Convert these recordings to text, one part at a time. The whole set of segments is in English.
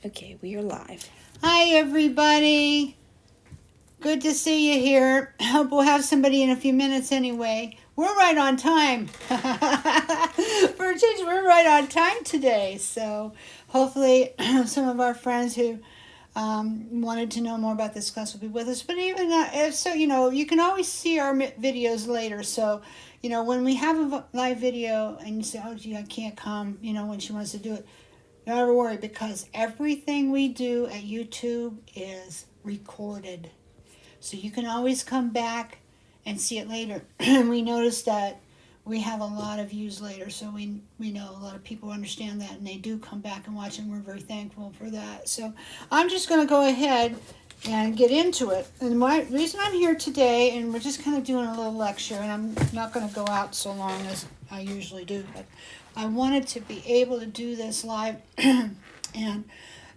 Okay, we are live. Hi, everybody. Good to see you here. Hope we'll have somebody in a few minutes anyway. We're right on time. For a change, we're right on time today. So hopefully some of our friends who wanted to know more about this class will be with us. But even if so, you can always see our videos later. So, when we have a live video and you say, oh, gee, I can't come, when she wants to do it, don't ever worry, because everything we do at YouTube is recorded. So you can always come back and see it later. We noticed that we have a lot of views later, so we know a lot of people understand that, and they do come back and watch, and we're very thankful for that. So I'm just going to go ahead and get into it. And my reason I'm here today, and we're just kind of doing a little lecture, and I'm not going to go out so long as I usually do, but I wanted to be able to do this live and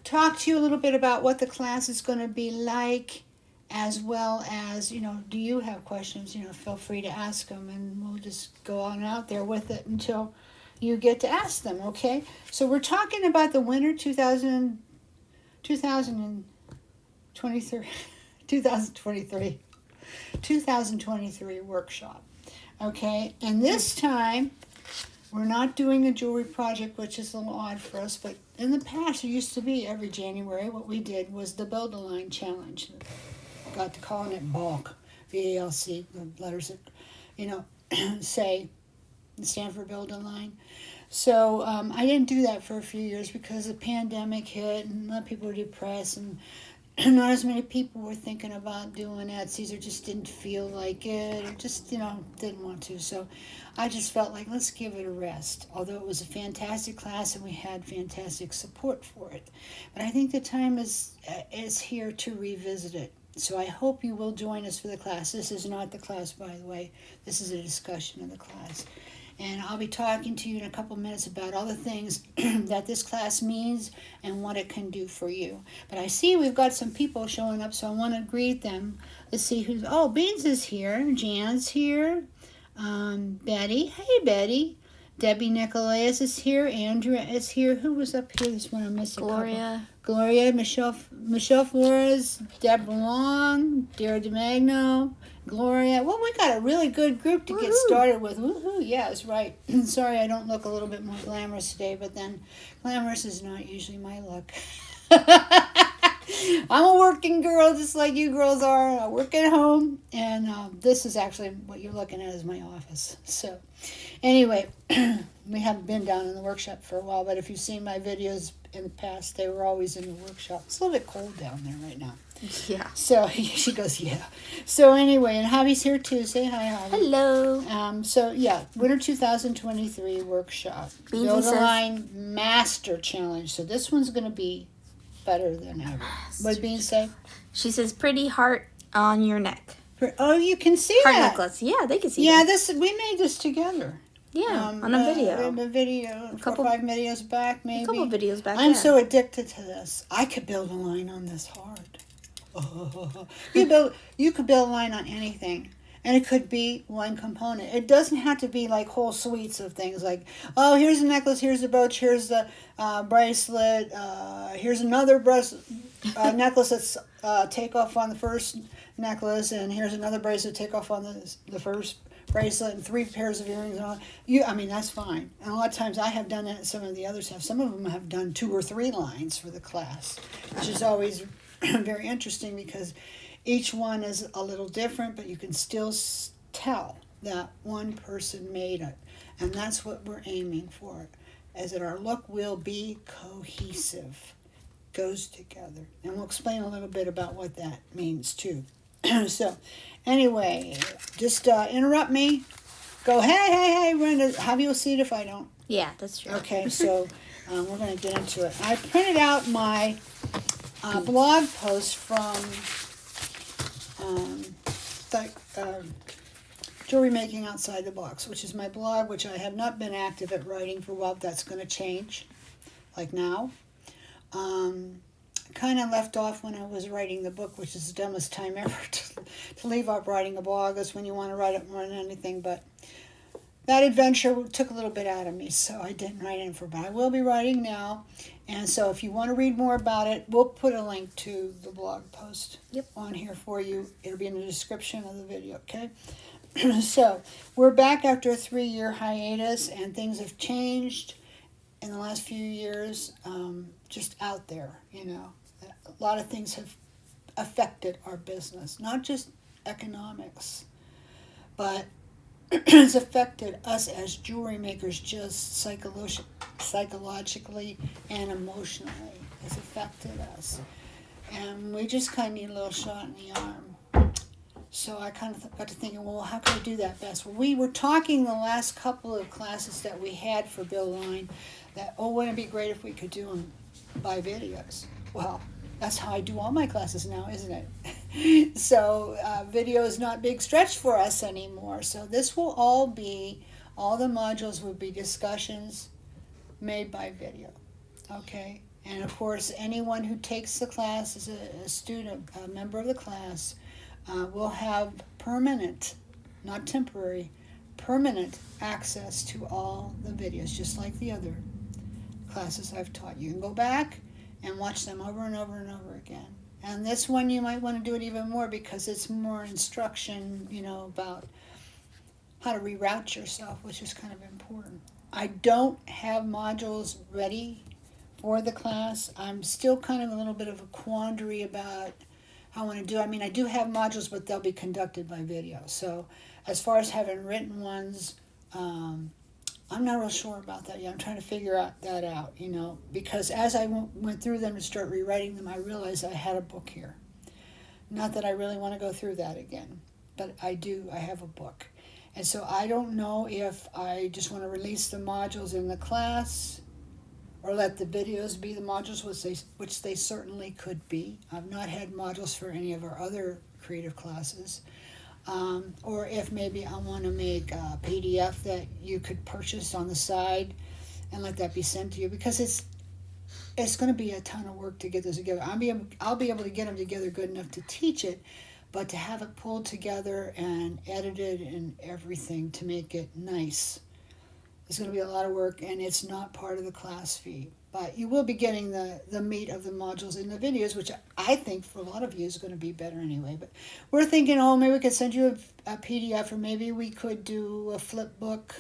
talk to you a little bit about what the class is going to be like, as well as, do you have questions? Feel free to ask them, and we'll just go on out there with it until you get to ask them, okay? So we're talking about the winter 2023 workshop, okay? And this time, we're not doing a jewelry project, which is a little odd for us, but in the past, it used to be every January, what we did was the Build a Line Challenge. Got to calling it BALC, B-A-L-C, the letters that, stand for Build a Line. So I didn't do that for a few years because the pandemic hit and a lot of people were depressed, and not as many people were thinking about doing Etsy, or just didn't feel like it, or just, didn't want to. So I just felt like, let's give it a rest. Although it was a fantastic class and we had fantastic support for it. But I think the time is here to revisit it. So I hope you will join us for the class. This is not the class, by the way. This is a discussion of the class. And I'll be talking to you in a couple minutes about all the things that this class means and what it can do for you. But I see we've got some people showing up, so I want to greet them. Let's see who's... Oh, Beans is here. Jan's here. Betty. Hey, Betty. Debbie Nicolaus is here. Andrea is here. Who was up here this one? I missed a Gloria. couple. Gloria, Michelle Flores, Deborah Long, Dara DeMagno, Gloria. Well, we got a really good group to get started with. Woohoo! Yeah, that's right. Sorry, I don't look a little bit more glamorous today, but then glamorous is not usually my look. I'm a working girl, just like you girls are. I work at home, and this is actually what you're looking at is my office. So, anyway, we haven't been down in the workshop for a while, but if you've seen my videos in the past, they were always in the workshop. It's a little bit cold down there right now. Yeah. So she goes, yeah. So anyway, and Javi's here too. Say hi, Javi. Hello. So yeah, Winter 2023 workshop. Build a Line Master Challenge. So this one's going to be better than ever. What did Bean say? She says, pretty heart on your neck. Oh, you can see Heart that. necklace. Yeah, they can see Yeah, that. we made this together. Yeah, on a video. In a video, a couple 5 videos back, maybe. A couple videos back, I'm so addicted to this. I could build a line on this hard. You could build a line on anything. And it could be one component. It doesn't have to be like whole suites of things like, oh, here's a necklace, here's the brooch, here's the bracelet, here's another necklace that's take off on the first necklace, and here's another bracelet take off on the first bracelet, and 3 pairs of earrings and all. That's fine. And a lot of times I have done that, and some of the others have. Some of them have done 2 or 3 lines for the class, which is always very interesting because each one is a little different, but you can still tell that one person made it. And that's what we're aiming for, is that our look will be cohesive, goes together. And we'll explain a little bit about what that means too. So, anyway, just interrupt me. Go, hey, Javi will see it if I don't. Yeah, that's true. Okay, so we're going to get into it. I printed out my blog post from Jewelry Making Outside the Box, which is my blog, which I have not been active at writing for a while. That's going to change, like now. Kind of left off when I was writing the book, which is the dumbest time ever to leave off writing a blog. That's when you want to write it more than anything. But that adventure took a little bit out of me, so I didn't write in for it. But I will be writing now. And so if you want to read more about it, we'll put a link to the blog post on here for you. It'll be in the description of the video, okay? So we're back after a 3-year hiatus, and things have changed in the last few years, just out there, you know. A lot of things have affected our business, not just economics, but it's affected us as jewelry makers just psychologically and emotionally. It's affected us. And we just kind of need a little shot in the arm. So I kind of got to thinking, well, how can I do that best? Well, we were talking the last couple of classes that we had for Bill Line that, wouldn't it be great if we could do them by videos? Well, that's how I do all my classes now, isn't it? So video is not a big stretch for us anymore. So this will all the modules will be discussions made by video, okay? And of course, anyone who takes the class as a student, a member of the class, will have permanent, not temporary, permanent access to all the videos, just like the other classes I've taught. You can go back and watch them over and over and over again. And this one you might want to do it even more because it's more instruction, you know, about how to reroute yourself, which is kind of important. I don't have modules ready for the class. I'm still kind of a little bit of a quandary about how I want to do. I mean, I do have modules, but they'll be conducted by video. So as far as having written ones, I'm not real sure about that yet. I'm trying to figure that out, you know, because as I went through them to start rewriting them, I realized I had a book here. Not that I really want to go through that again, but I do. I have a book. And so I don't know if I just want to release the modules in the class or let the videos be the modules, which they certainly could be. I've not had modules for any of our other creative classes. Or if maybe I want to make a PDF that you could purchase on the side and let that be sent to you, because it's going to be a ton of work to get those together. I'll be able to get them together good enough to teach it, but to have it pulled together and edited and everything to make it nice, it's going to be a lot of work, and it's not part of the class fee. But you will be getting the meat of the modules in the videos, which I think for a lot of you is going to be better anyway. But we're thinking, maybe we could send you a PDF, or maybe we could do a flip book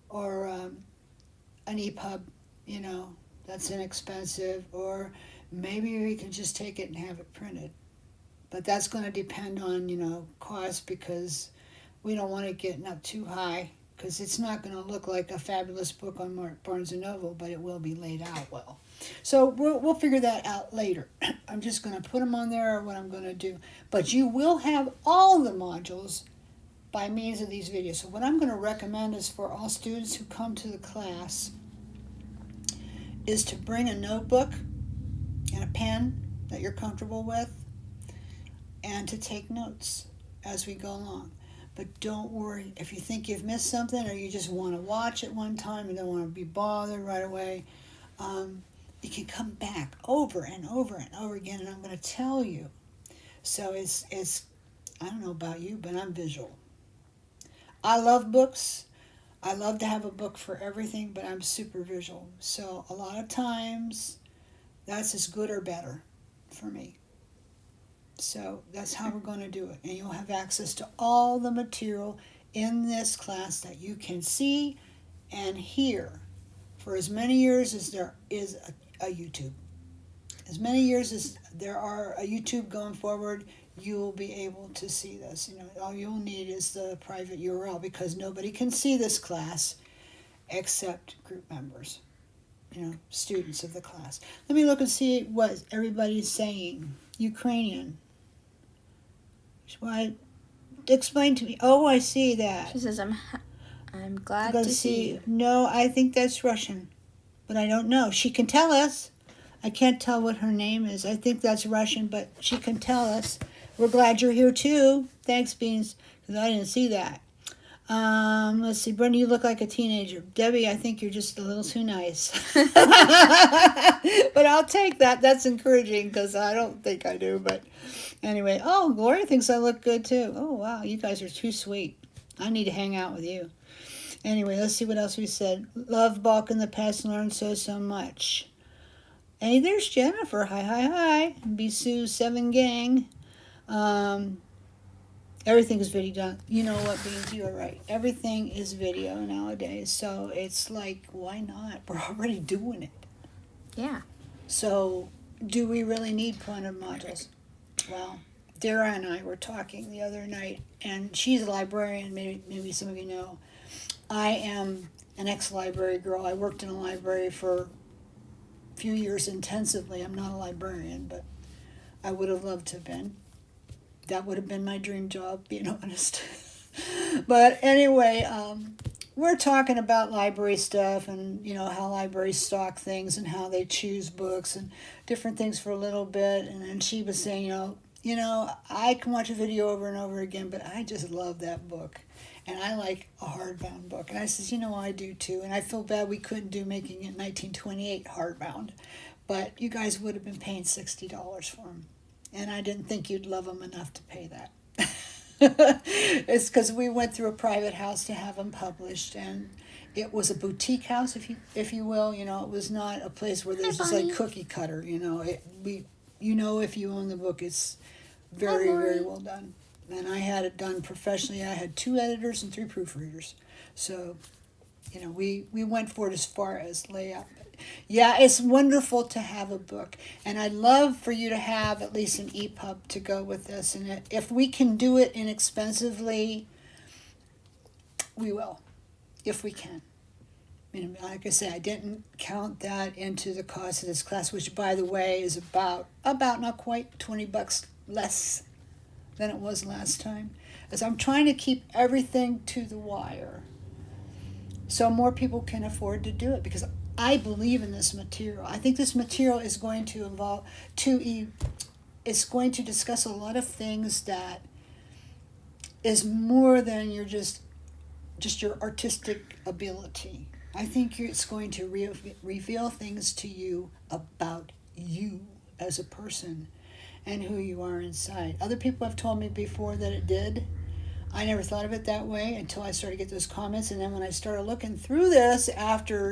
or an EPUB, you know, that's inexpensive. Or maybe we can just take it and have it printed. But that's going to depend on, you know, cost, because we don't want it getting up too high, because it's not going to look like a fabulous book on Barnes & Noble, but it will be laid out well. So we'll figure that out later. I'm just going to put them on there, or what I'm going to do. But you will have all the modules by means of these videos. So what I'm going to recommend is for all students who come to the class is to bring a notebook and a pen that you're comfortable with, and to take notes as we go along. But don't worry if you think you've missed something, or you just want to watch it one time and don't want to be bothered right away. You can come back over and over and over again, and I'm going to tell you. So it's I don't know about you, but I'm visual. I love books. I love to have a book for everything, but I'm super visual. So a lot of times that's as good or better for me. So that's how we're going to do it. And you'll have access to all the material in this class that you can see and hear for as many years as there is a YouTube. As many years as there are a YouTube going forward, you will be able to see this. You know, all you'll need is the private URL, because nobody can see this class except group members, you know, students of the class. Let me look and see what everybody's saying. Ukrainian. Why? Explain to me. Oh, I see that. She says, I'm glad to see you. No, I think that's Russian, but I don't know. She can tell us. I can't tell what her name is. I think that's Russian, but she can tell us. We're glad you're here too. Thanks, Beans, because I didn't see that. Let's see. Brenda, you look like a teenager. Debbie, I think you're just a little too nice. But I'll take that. That's encouraging, because I don't think I do. But anyway. Oh, Gloria thinks I look good too. Oh, wow. You guys are too sweet. I need to hang out with you. Anyway, let's see what else we said. Love Balk in the past and learned so much. Hey, there's Jennifer. Hi. Bisou 7 gang. Everything is video done. You know what, Beans? You are right. Everything is video nowadays. So it's like, why not? We're already doing it. Yeah. So do we really need pointed modules? Well, Dara and I were talking the other night, and she's a librarian. Maybe some of you know. I am an ex-library girl. I worked in a library for a few years intensively. I'm not a librarian, but I would have loved to have been. That would have been my dream job, being honest. But anyway, we're talking about library stuff and, how libraries stock things and how they choose books and different things for a little bit. And then she was saying, I can watch a video over and over again, but I just love that book. And I like a hardbound book. And I says, I do too. And I feel bad we couldn't do Making It 1928 hardbound. But you guys would have been paying $60 for them. And I didn't think you'd love them enough to pay that. It's because we went through a private house to have them published. And it was a boutique house, if you will. It was not a place where there's just like cookie cutter. If you own the book, it's very, very well done. And I had it done professionally. I had 2 editors and 3 proofreaders. So, we went for it as far as layout. Yeah, it's wonderful to have a book. And I'd love for you to have at least an EPUB to go with this. And if we can do it inexpensively, we will, if we can. Like I say, I didn't count that into the cost of this class, which, by the way, is about not quite $20 less than it was last time, as I'm trying to keep everything to the wire so more people can afford to do it, because I believe in this material. I think this material is going to it's going to discuss a lot of things that is more than just your artistic ability. I think it's going to reveal things to you about you as a person and who you are inside. Other people have told me before that it did. I never thought of it that way until I started to get those comments. And then when I started looking through this after,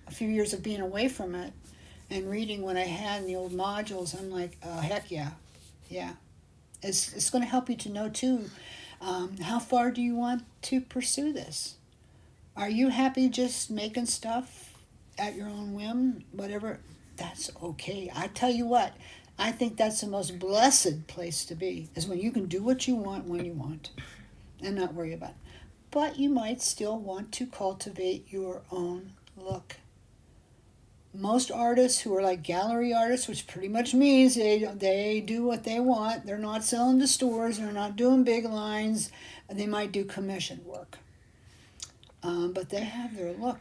a few years of being away from it and reading what I had in the old modules, I'm like, oh, heck yeah. Yeah. It's going to help you to know, too, how far do you want to pursue this? Are you happy just making stuff at your own whim? Whatever, that's okay. I tell you what, I think that's the most blessed place to be, is when you can do what you want when you want and not worry about it. But you might still want to cultivate your own look. Most artists who are like gallery artists, which pretty much means they do what they want. They're not selling to stores. They're not doing big lines. They might do commission work. But they have their look.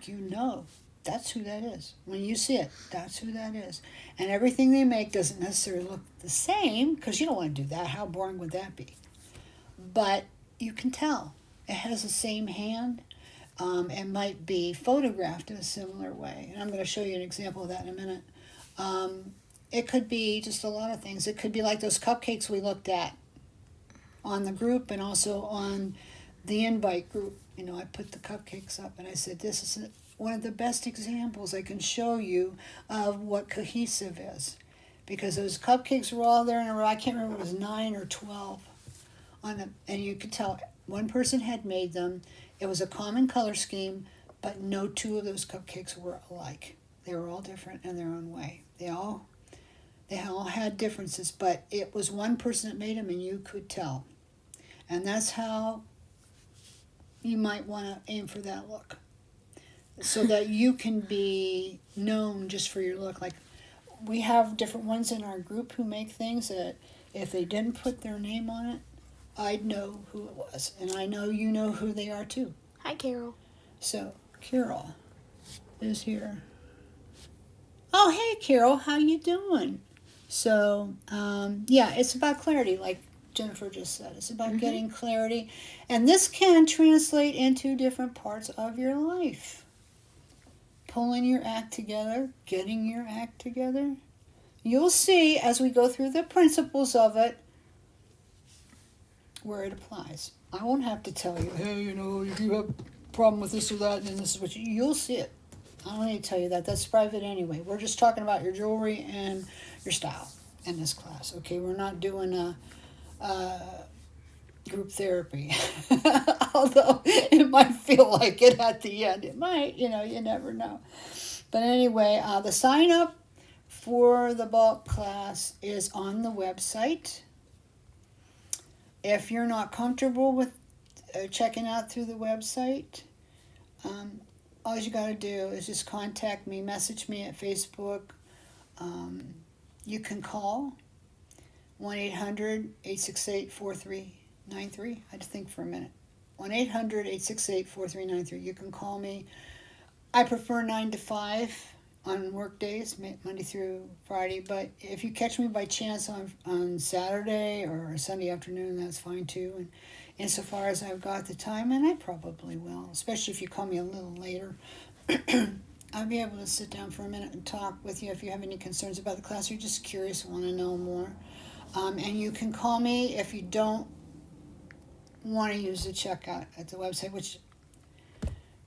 That's who that is. When you see it, that's who that is. And everything they make doesn't necessarily look the same, because you don't want to do that. How boring would that be? But you can tell. It has the same hand. It might be photographed in a similar way. And I'm going to show you an example of that in a minute. It could be just a lot of things. It could be like those cupcakes we looked at on the group and also on the invite group. I put the cupcakes up and I said, this is one of the best examples I can show you of what cohesive is. Because those cupcakes were all there in a row. I can't remember if it was 9 or 12 on them. And you could tell one person had made them. It was a common color scheme, but no 2 of those cupcakes were alike. They were all different in their own way. They all had differences, but it was one person that made them, and you could tell. And that's how you might want to aim for that look, so that you can be known just for your look. Like, we have different ones in our group who make things that if they didn't put their name on it, I'd know who it was. And I know you know who they are too. Hi, Carol. So, Carol is here. Oh, hey, Carol, how you doing? So, it's about clarity, like Jennifer just said. It's about getting clarity. And this can translate into different parts of your life. Pulling your act together, getting your act together. You'll see as we go through the principles of it where it applies. I won't have to tell you, hey, if you have problem with this or that, and this is what you'll see it. I don't need to tell you that. That's private anyway. We're just talking about your jewelry and your style in this class. Okay, we're not doing a group therapy. Although it might feel like it at the end. It might, you never know. But anyway, the sign up for the bulk class is on the website. If you're not comfortable with checking out through the website, all you got to do is just contact me, message me at Facebook. You can call 1-800-868-4393. I had to think for a minute. 1-800-868-4393. You can call me. I prefer 9 to 5 on work days, Monday through Friday. But if you catch me by chance on Saturday or Sunday afternoon, that's fine too. And insofar as I've got the time, and I probably will, especially if you call me a little later, I'll be able to sit down for a minute and talk with you if you have any concerns about the class or you're just curious and want to know more. And you can call me if you don't want to use the checkout at the website, which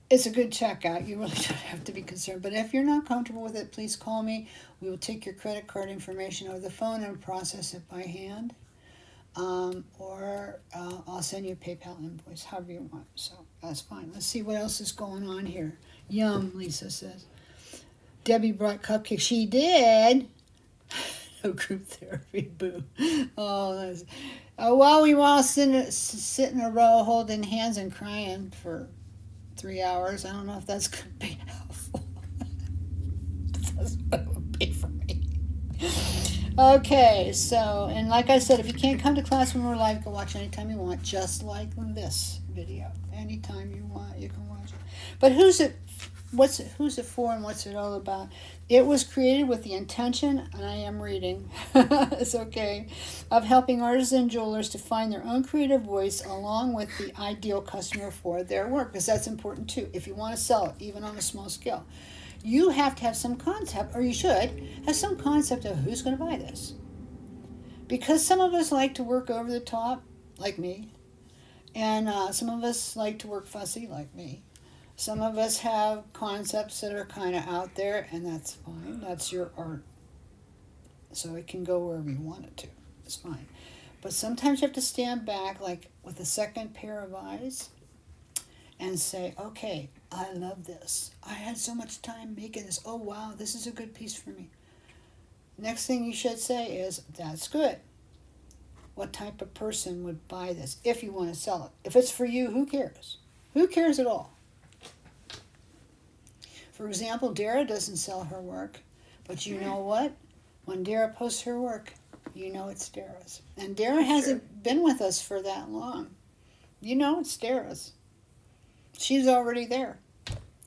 it's a good checkout. You really don't have to be concerned. But if you're not comfortable with it, please call me. We will take your credit card information over the phone and process it by hand. Or I'll send you a PayPal invoice, however you want. So that's fine. Let's see what else is going on here. Yum, Lisa says. Debbie brought cupcakes. She did. No group therapy, boo. Oh, that's... well, we all sit in a row holding hands and crying for 3 hours. I don't know if that's going to be helpful. That's what it would be for me. Okay, so, and like I said, if you can't come to class when we're live, you can watch anytime you want, just like this video. Anytime you want, you can watch it. But who's it for and what's it all about? It was created with the intention, and I am reading, it's okay, of helping artisan jewelers to find their own creative voice along with the ideal customer for their work, because that's important too. If you want to sell it, even on a small scale, you have to have some concept, or you should have some concept of who's going to buy this. Because some of us like to work over the top, like me, and some of us like to work fussy, like me. Some of us have concepts that are kind of out there, and that's fine. That's your art. So it can go wherever you want it to. It's fine. But sometimes you have to stand back, like with a second pair of eyes, and say, okay, I love this. I had so much time making this. Oh, wow, this is a good piece for me. Next thing you should say is, that's good. What type of person would buy this if you want to sell it? If it's for you, who cares? Who cares at all? For example, Dara doesn't sell her work, but you know what? When Dara posts her work, you know it's Dara's. And Dara hasn't been with us for that long. You know it's Dara's. She's already there.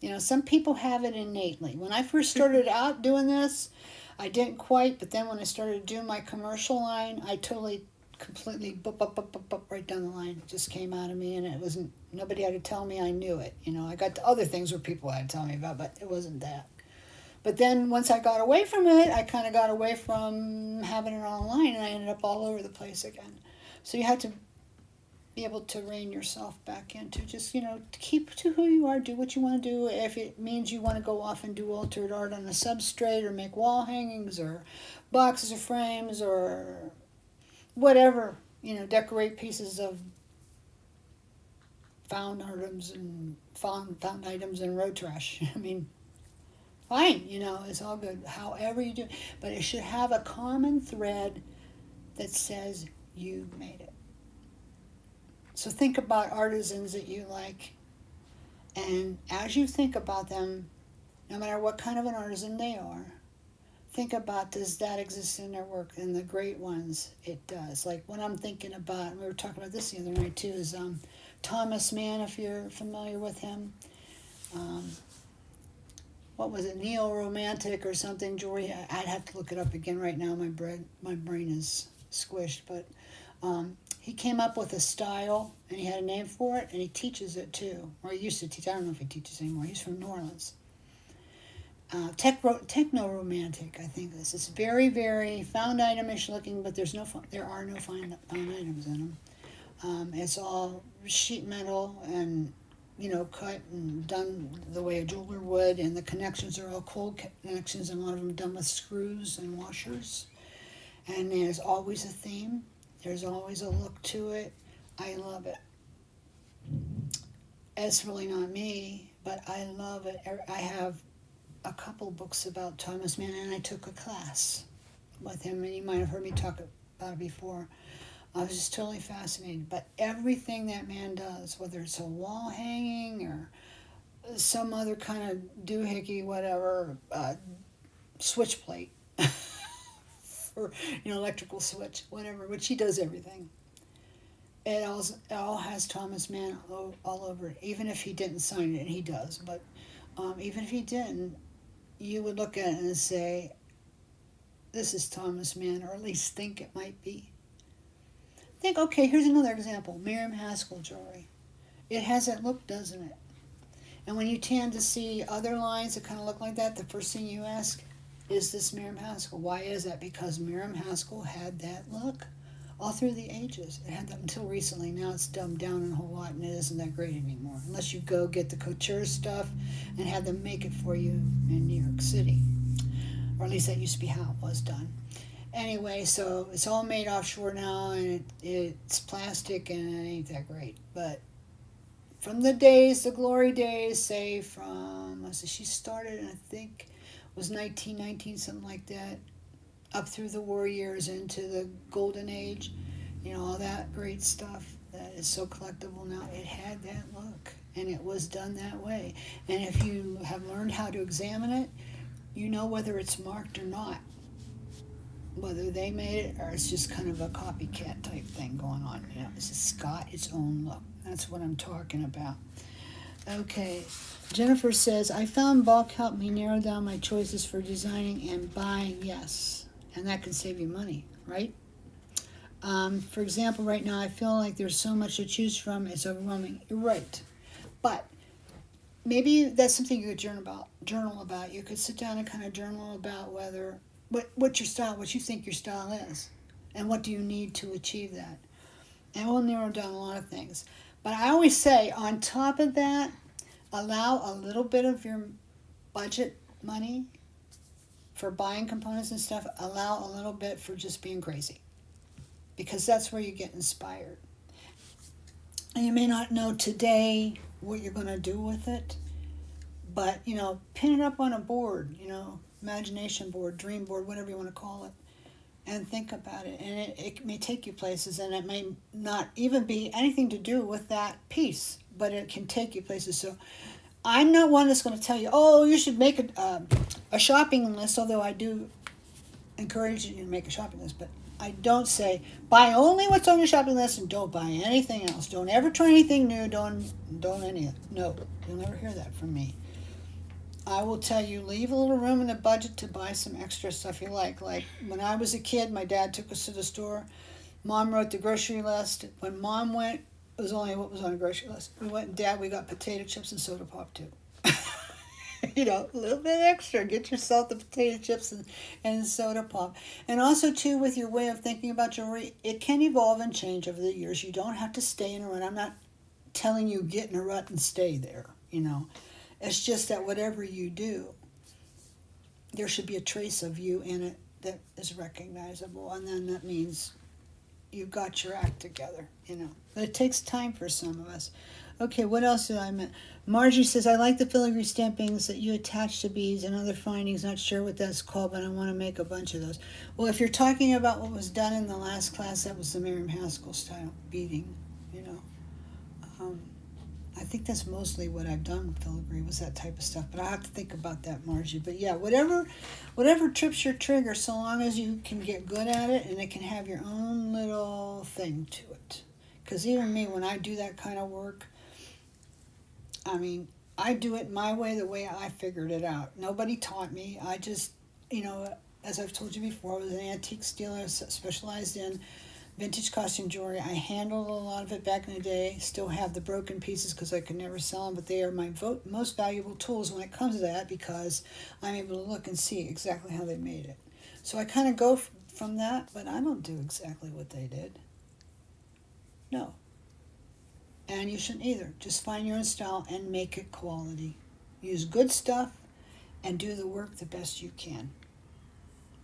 You know, some people have it innately. When I first started out doing this, I didn't quite, but then when I started doing my commercial line, I totally, completely, right down the line. It just came out of me, and it wasn't, nobody had to tell me, I knew it. You know, I got to other things where people had to tell me about, but it wasn't that. But then once I got away from it, I kind of got away from having it online, and I ended up all over the place again. So you had to be able to rein yourself back into just, you know, keep to who you are, do what you want to do. If it means you want to go off and do altered art on a substrate or make wall hangings or boxes or frames or whatever, you know, decorate pieces of found items and road trash. I mean, fine, you know, it's all good. However you do, but it should have a common thread that says you made it. So think about artisans that you like, and as you think about them, no matter what kind of an artisan they are, think about, does that exist in their work? And the great ones, it does. Like what I'm thinking about, and we were talking about this the other night too, is Thomas Mann, if you're familiar with him. What was it, neo-romantic or something, Jory? I'd have to look it up again right now. My brain is squished, but he came up with a style, and he had a name for it, and he teaches it too. Or he used to teach. I don't know if he teaches anymore. He's from New Orleans. Techno-romantic, I think this. It's very, very found item-ish looking, but there are no found items in them. It's all sheet metal and cut and done the way a jeweler would, and the connections are all cold connections, and a lot of them done with screws and washers. And there's always a theme. There's always a look to it. I love it. It's really not me, but I love it. I have a couple books about Thomas Mann, and I took a class with him, and you might have heard me talk about it before. I was just totally fascinated. But everything that man does, whether it's a wall hanging or some other kind of doohickey, whatever, switch plate for electrical switch, whatever, which he does everything. It all has Thomas Mann all over it. Even if he didn't sign it, and he does, but even if he didn't, you would look at it and say, this is Thomas Mann, or at least think it might be. Think, okay, here's another example. Miriam Haskell jewelry. It has that look, doesn't it? And when you tend to see other lines that kind of look like that, the first thing you ask, is this Miriam Haskell? Why is that? Because Miriam Haskell had that look all through the ages. It had that until recently. Now it's dumbed down a whole lot, and it isn't that great anymore. Unless you go get the couture stuff and have them make it for you in New York City. Or at least that used to be how it was done. Anyway, so it's all made offshore now, and it's plastic, and it ain't that great. But from the glory days, say from, she started, I think, was 1919, something like that, up through the war years into the golden age, all that great stuff that is so collectible now. It had that look, and it was done that way. And if you have learned how to examine it, you know whether it's marked or not, whether they made it or it's just kind of a copycat type thing going on. It's got its own look. That's what I'm talking about. Okay, Jennifer says, I found bulk helped me narrow down my choices for designing and buying, yes. And that can save you money, right? For example, right now I feel like there's so much to choose from, it's overwhelming. You're right. But maybe that's something you could journal about. You could sit down and kind of journal about what your style, what you think your style is, and what do you need to achieve that. And we'll narrow down a lot of things. But I always say, on top of that, allow a little bit of your budget money for buying components and stuff. Allow a little bit for just being crazy, because that's where you get inspired. And you may not know today what you're going to do with it, but, pin it up on a board, imagination board, dream board, whatever you want to call it, and think about it. And it may take you places, and it may not even be anything to do with that piece, but it can take you places. So I'm not one that's going to tell you, oh, you should make a shopping list, although I do encourage you to make a shopping list, but I don't say, buy only what's on your shopping list and don't buy anything else. Don't ever try anything new. Don't any of it. No, you'll never hear that from me. I will tell you, leave a little room in the budget to buy some extra stuff you like. Like when I was a kid, my dad took us to the store. Mom wrote the grocery list. When Mom went, it was only what was on the grocery list. We went, Dad, we got potato chips and soda pop too. A little bit extra. Get yourself the potato chips and soda pop. And also, too, with your way of thinking about jewelry, it can evolve and change over the years. You don't have to stay in a rut. I'm not telling you get in a rut and stay there, It's just that whatever you do, there should be a trace of you in it that is recognizable. And then that means you've got your act together, But it takes time for some of us. Okay, what else did I miss? Margie says, I like the filigree stampings that you attach to beads and other findings. Not sure what that's called, but I want to make a bunch of those. Well, if you're talking about what was done in the last class, that was the Miriam Haskell style beading, I think that's mostly what I've done with filigree, was that type of stuff. But I have to think about that, Margie. But yeah, whatever trips your trigger, so long as you can get good at it and it can have your own little thing to it. Because even me, when I do that kind of work, I do it my way, the way I figured it out. Nobody taught me. I just, as I've told you before, I was an antique dealer, specialized in vintage costume jewelry. I handled a lot of it back in the day. Still have the broken pieces because I could never sell them, but they are my most valuable tools when it comes to that, because I'm able to look and see exactly how they made it. So I kind of go from that, but I don't do exactly what they did. No. And you shouldn't either. Just find your own style and make it quality. Use good stuff and do the work the best you can.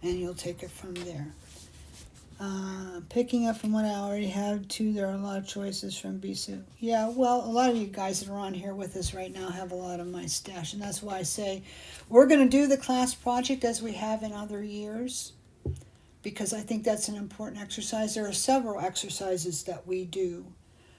And you'll take it from there. Picking up from what I already have too, there are a lot of choices from Bisou. Yeah, well, a lot of you guys that are on here with us right now have a lot of my stash, and that's why I say we're going to do the class project as we have in other years, because I think that's an important exercise. There are several exercises that we do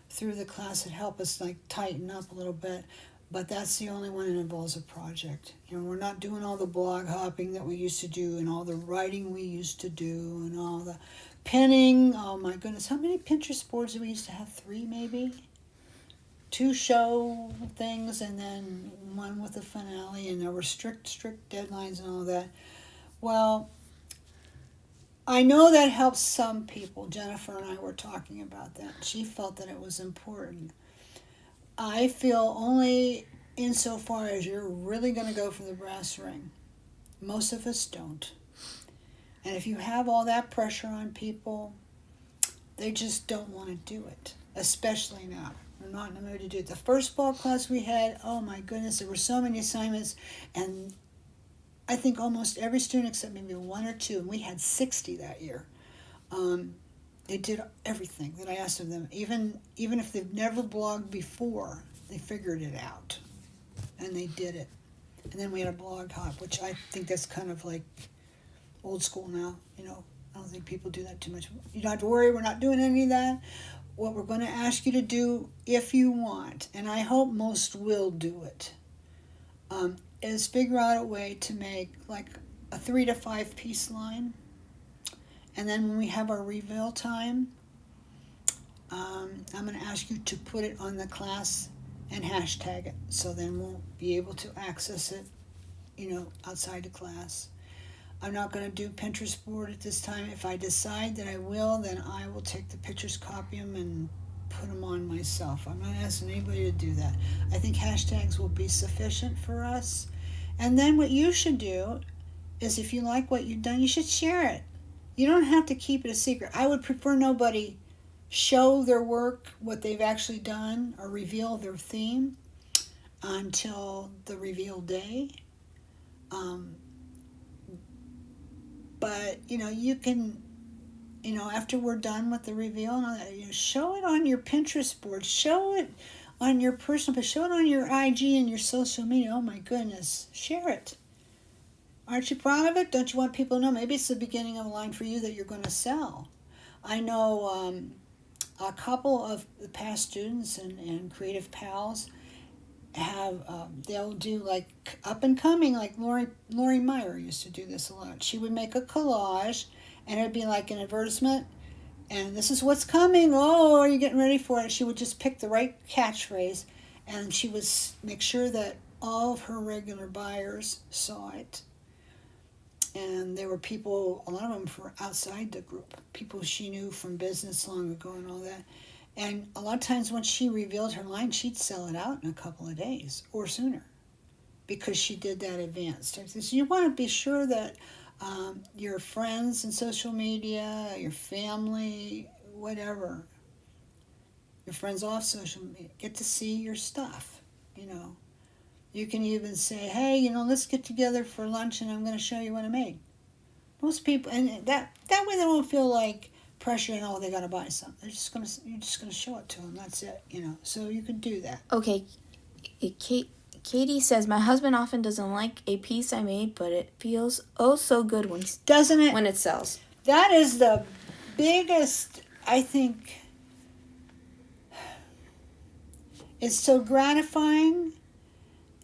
through the class that help us like tighten up a little bit, but that's the only one that involves a project. You know, we're not doing all the blog hopping that we used to do and all the writing we used to do and all the pinning. Oh my goodness, how many Pinterest boards do we used to have? 3 maybe? 2 show things and then 1 with a finale, and there were strict deadlines and all that. Well, I know that helps some people. Jennifer and I were talking about that. She felt that it was important. I feel only insofar as you're really going to go for the brass ring. Most of us don't. And if you have all that pressure on people, they just don't want to do it, especially now. They're not in the mood to do it. The first fall class we had, oh my goodness, there were so many assignments, and I think almost every student except maybe 1 or 2, and we had 60 that year. They did everything that I asked of them. Even if they've never blogged before, they figured it out, and they did it. And then we had a blog hop, which I think that's kind of like old school now. You know, I don't think people do that too much. You don't have to worry. We're not doing any of that. What we're going to ask you to do, if you want, and I hope most will do it, is figure out a way to make like a 3 to 5 piece line. And then when we have our reveal time, I'm going to ask you to put it on the class and hashtag it. So then we'll be able to access it, you know, outside the class. I'm not going to do Pinterest board at this time. If I decide that I will, then I will take the pictures, copy them, and put them on myself. I'm not asking anybody to do that. I think hashtags will be sufficient for us. And then what you should do is, if you like what you've done, you should share it. You don't have to keep it a secret. I would prefer nobody show their work, what they've actually done, or reveal their theme until the reveal day. But, you know, you can, you know, after we're done with the reveal and all that, you know, show it on your Pinterest board. Show it on your personal, but show it on your IG and your social media. Oh my goodness. Share it. Aren't you proud of it? Don't you want people to know? Maybe it's the beginning of a line for you that you're going to sell. I know a couple of the past students and creative pals have, they'll do like up and coming, like Lori Meyer used to do this a lot. She would make a collage and it'd be like an advertisement, and this is what's coming. Oh, are you getting ready for it? She would just pick the right catchphrase, and she would make sure that all of her regular buyers saw it. And there were people, a lot of them were outside the group, people she knew from business long ago and all that. And a lot of times when she revealed her line, she'd sell it out in a couple of days or sooner because she did that advanced. So you want to be sure that your friends in social media, your family, whatever, your friends off social media, get to see your stuff, you know. You can even say, hey, you know, let's get together for lunch and I'm going to show you what I made. Most people, and that way they won't feel like pressure and, oh, they got to buy something. You're just going to show it to them. That's it, you know. So you can do that. Okay, Katie says, my husband often doesn't like a piece I made, but it feels oh so good doesn't it? When it sells. That is the biggest, I think, it's so gratifying.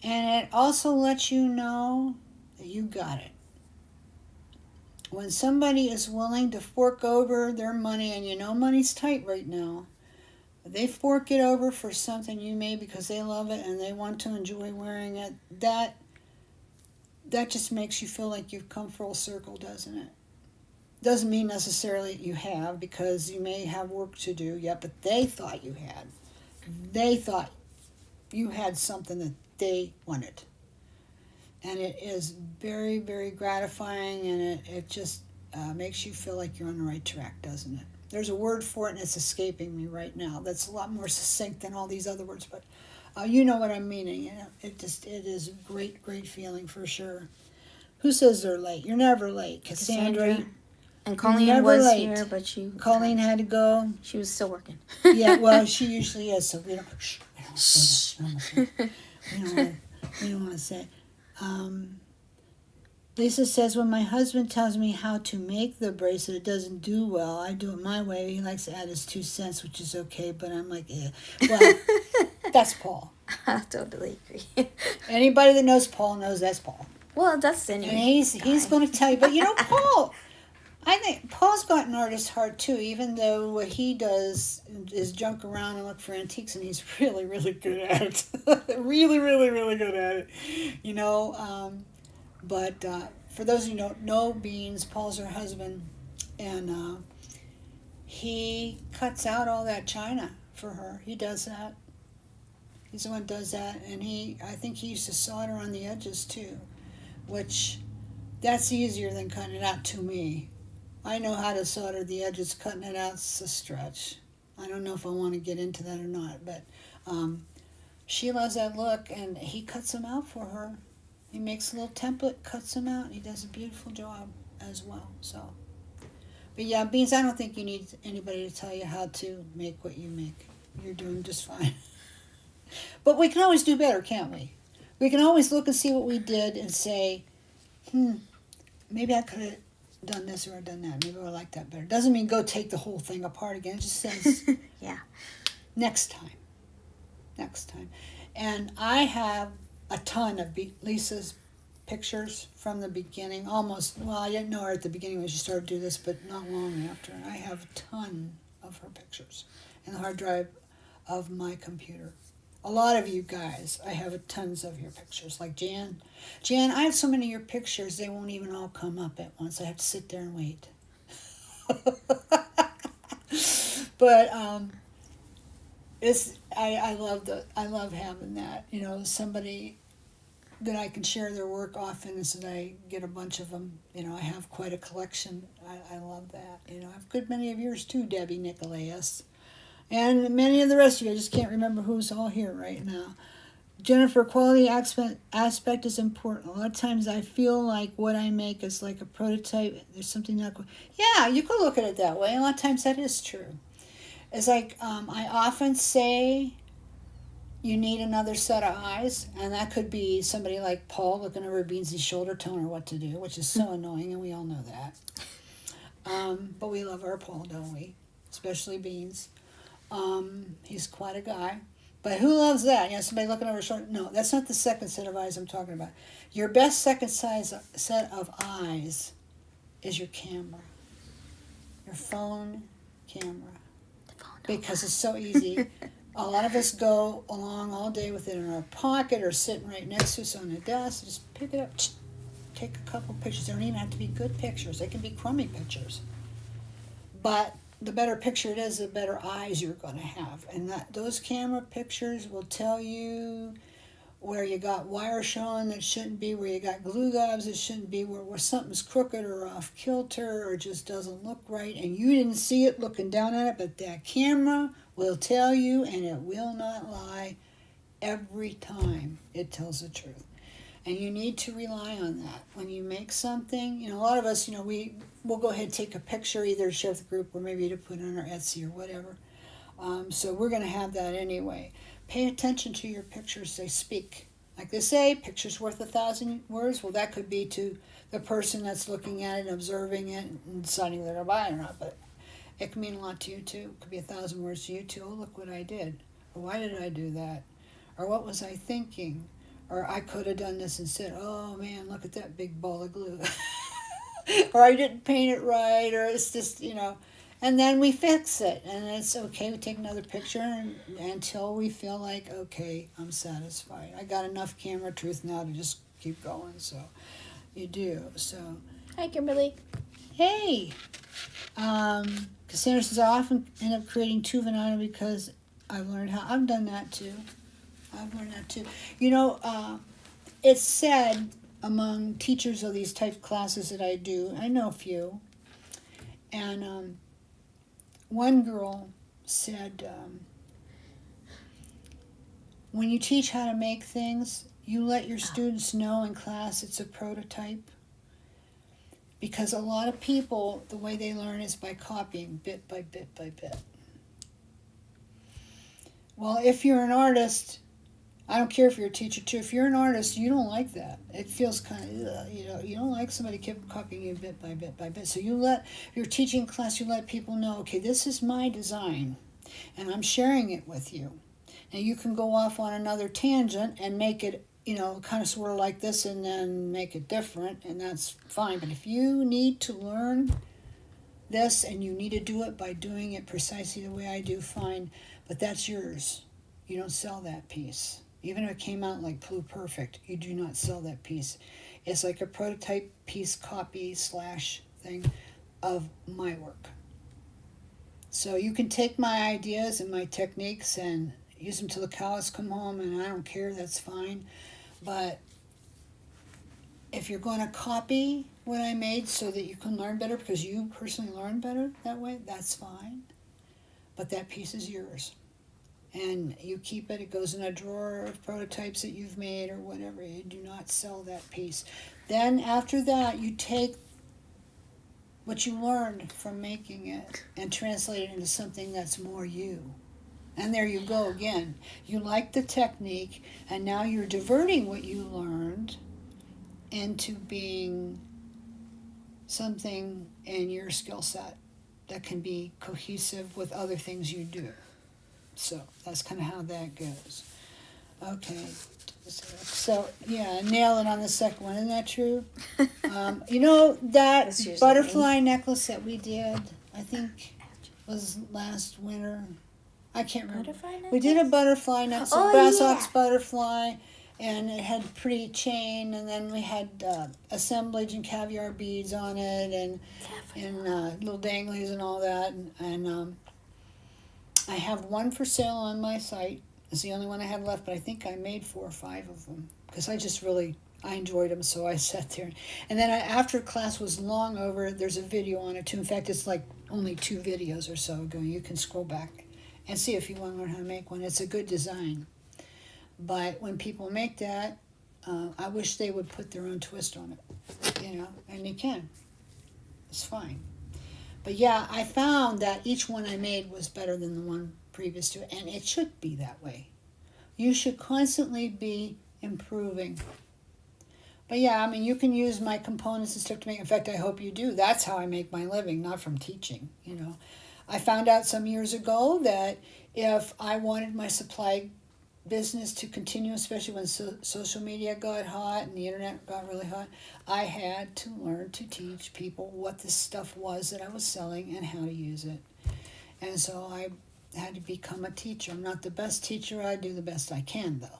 And it also lets you know that you got it. When somebody is willing to fork over their money, and you know money's tight right now, they fork it over for something you made because they love it and they want to enjoy wearing it, that just makes you feel like you've come full circle, doesn't it? Doesn't mean necessarily you have, because you may have work to do yet, but they thought you had. They thought you had something that they wanted. And it is very, very gratifying, and it just makes you feel like you're on the right track, doesn't it? There's a word for it, and it's escaping me right now. That's a lot more succinct than all these other words, but you know what I'm meaning. It is a great feeling for sure. Who says they're late? You're never late, Cassandra. And Colleen never was late. here, but Colleen had to go. She was still working. Yeah, well, she usually is, so we don't. Shh. We don't want to say. Lisa says, when my husband tells me how to make the bracelet, it doesn't do well. I do it my way. He likes to add his 2 cents, which is okay, but I'm like, eh. Well, that's Paul. I totally agree. Anybody that knows Paul knows that's Paul. Well, that's the And he's going to tell you. But you know, Paul, I think Paul's got an artist's heart too, even though what he does is junk around and look for antiques, and he's really good at it. really good at it. You know, but for those of you who don't know Beans, Paul's her husband, and he cuts out all that china for her. He does that. He's the one who does that, and I think he used to solder on the edges too, which that's easier than cutting it out to me. I know how to solder the edges. Cutting it out's a stretch. I don't know if I want to get into that or not, but she loves that look, and he cuts them out for her. He makes a little template, cuts them out, and he does a beautiful job as well. So, but yeah, Beans, I don't think you need anybody to tell you how to make what you make. You're doing just fine. But we can always do better, can't we? We can always look and see what we did and say, maybe I could have done this or done that. Maybe I like that better. Doesn't mean go take the whole thing apart again. It just says, yeah, next time. And I have a ton of Lisa's pictures from the beginning. Almost, well, I didn't know her at the beginning when she started to do this, but not long after. I have a ton of her pictures in the hard drive of my computer. A lot of you guys, I have tons of your pictures. Like Jan, I have so many of your pictures, they won't even all come up at once. I have to sit there and wait. But I love having that. You know, somebody that I can share their work often, and so that I get a bunch of them. You know, I have quite a collection. I love that. You know, I have a good many of yours too, Debbie Nicolaus. And many of the rest of you, I just can't remember who's all here right now. Jennifer, quality aspect is important. A lot of times I feel like what I make is like a prototype. There's something not... Yeah, you could look at it that way. A lot of times that is true. It's like I often say you need another set of eyes, and that could be somebody like Paul looking over Beansy's shoulder telling her what to do, which is so annoying, and we all know that. But we love our Paul, don't we? Especially Beans. He's quite a guy. But who loves that? You know, somebody looking over his shoulder. No, that's not the second set of eyes I'm talking about. Your best second set of eyes is your camera. Your phone camera. Because it's so easy. A lot of us go along all day with it in our pocket or sitting right next to us on the desk. Just pick it up. Take a couple pictures. They don't even have to be good pictures. They can be crummy pictures. But the better picture it is, the better eyes you're going to have. And those camera pictures will tell you where you got wire showing that shouldn't be, where you got glue gobs that shouldn't be, where something's crooked or off kilter or just doesn't look right, and you didn't see it looking down at it, but that camera will tell you, and it will not lie every time it tells the truth. And you need to rely on that. When you make something, you know, a lot of us, you know, we'll go ahead and take a picture, either to share with the group or maybe to put on our Etsy or whatever. So we're going to have that anyway. Pay attention to your pictures. They speak. Like they say, picture's worth 1,000 words. Well, that could be to the person that's looking at it, observing it, and deciding whether to buy it or not. But it can mean a lot to you, too. It could be 1,000 words to you, too. Oh, look what I did. Or why did I do that? Or what was I thinking? Or I could have done this instead. Oh, man, look at that big ball of glue. Or I didn't paint it right. Or it's just, you know. And then we fix it. And it's okay. We take another picture until we feel like, okay, I'm satisfied. I got enough camera truth now to just keep going. So you do. So. Hi, Kimberly. Hey. Cassandra says, I often end up creating two vinyl because I've learned how. I've done that too. You know, it's said among teachers of these type of classes that I do, I know a few, and one girl said, when you teach how to make things, you let your students know in class it's a prototype. Because a lot of people, the way they learn is by copying bit by bit by bit. Well, if you're an artist, I don't care if you're a teacher too, if you're an artist, you don't like that. It feels kind of, you don't like somebody keep copying you bit by bit by bit. So if you're teaching class, you let people know, okay, this is my design, and I'm sharing it with you. Now you can go off on another tangent and make it, kind of sort of like this and then make it different, and that's fine. But if you need to learn this and you need to do it by doing it precisely the way I do, fine. But that's yours. You don't sell that piece. Even if it came out like Blue Perfect, you do not sell that piece. It's like a prototype piece copy / thing of my work. So you can take my ideas and my techniques and use them till the cows come home, and I don't care, that's fine. But if you're going to copy what I made so that you can learn better because you personally learn better that way, that's fine. But that piece is yours. And you keep it. It goes in a drawer of prototypes that you've made or whatever. You do not sell that piece. Then after that, you take what you learned from making it and translate it into something that's more you. And there you go again. You like the technique, and now you're diverting what you learned into being something in your skill set that can be cohesive with other things you do. So that's kind of how that goes. Okay. So, yeah, nail it on the second one. Isn't that true? That butterfly necklace that we did, I think, was last winter. I can't remember. Butterfly necklace? We did a butterfly necklace, a brass ox butterfly, and it had pretty chain, and then we had assemblage and caviar beads on it, and little danglies and all that, and I have one for sale on my site. It's the only one I have left, but I think I made 4 or 5 of them because I enjoyed them, so I sat there. And then after class was long over, there's a video on it too. In fact, it's like only 2 videos or so ago. You can scroll back and see if you want to learn how to make one. It's a good design. But when people make that, I wish they would put their own twist on it, and you can. It's fine. But yeah, I found that each one I made was better than the one previous to it, and it should be that way. You should constantly be improving. But yeah, you can use my components and stuff to make. In fact, I hope you do. That's how I make my living, not from teaching, I found out some years ago that if I wanted my supply business to continue, especially when social media got hot and the internet got really hot, I had to learn to teach people what this stuff was that I was selling and how to use it. And so I had to become a teacher. I'm not the best teacher. I do the best I can, though.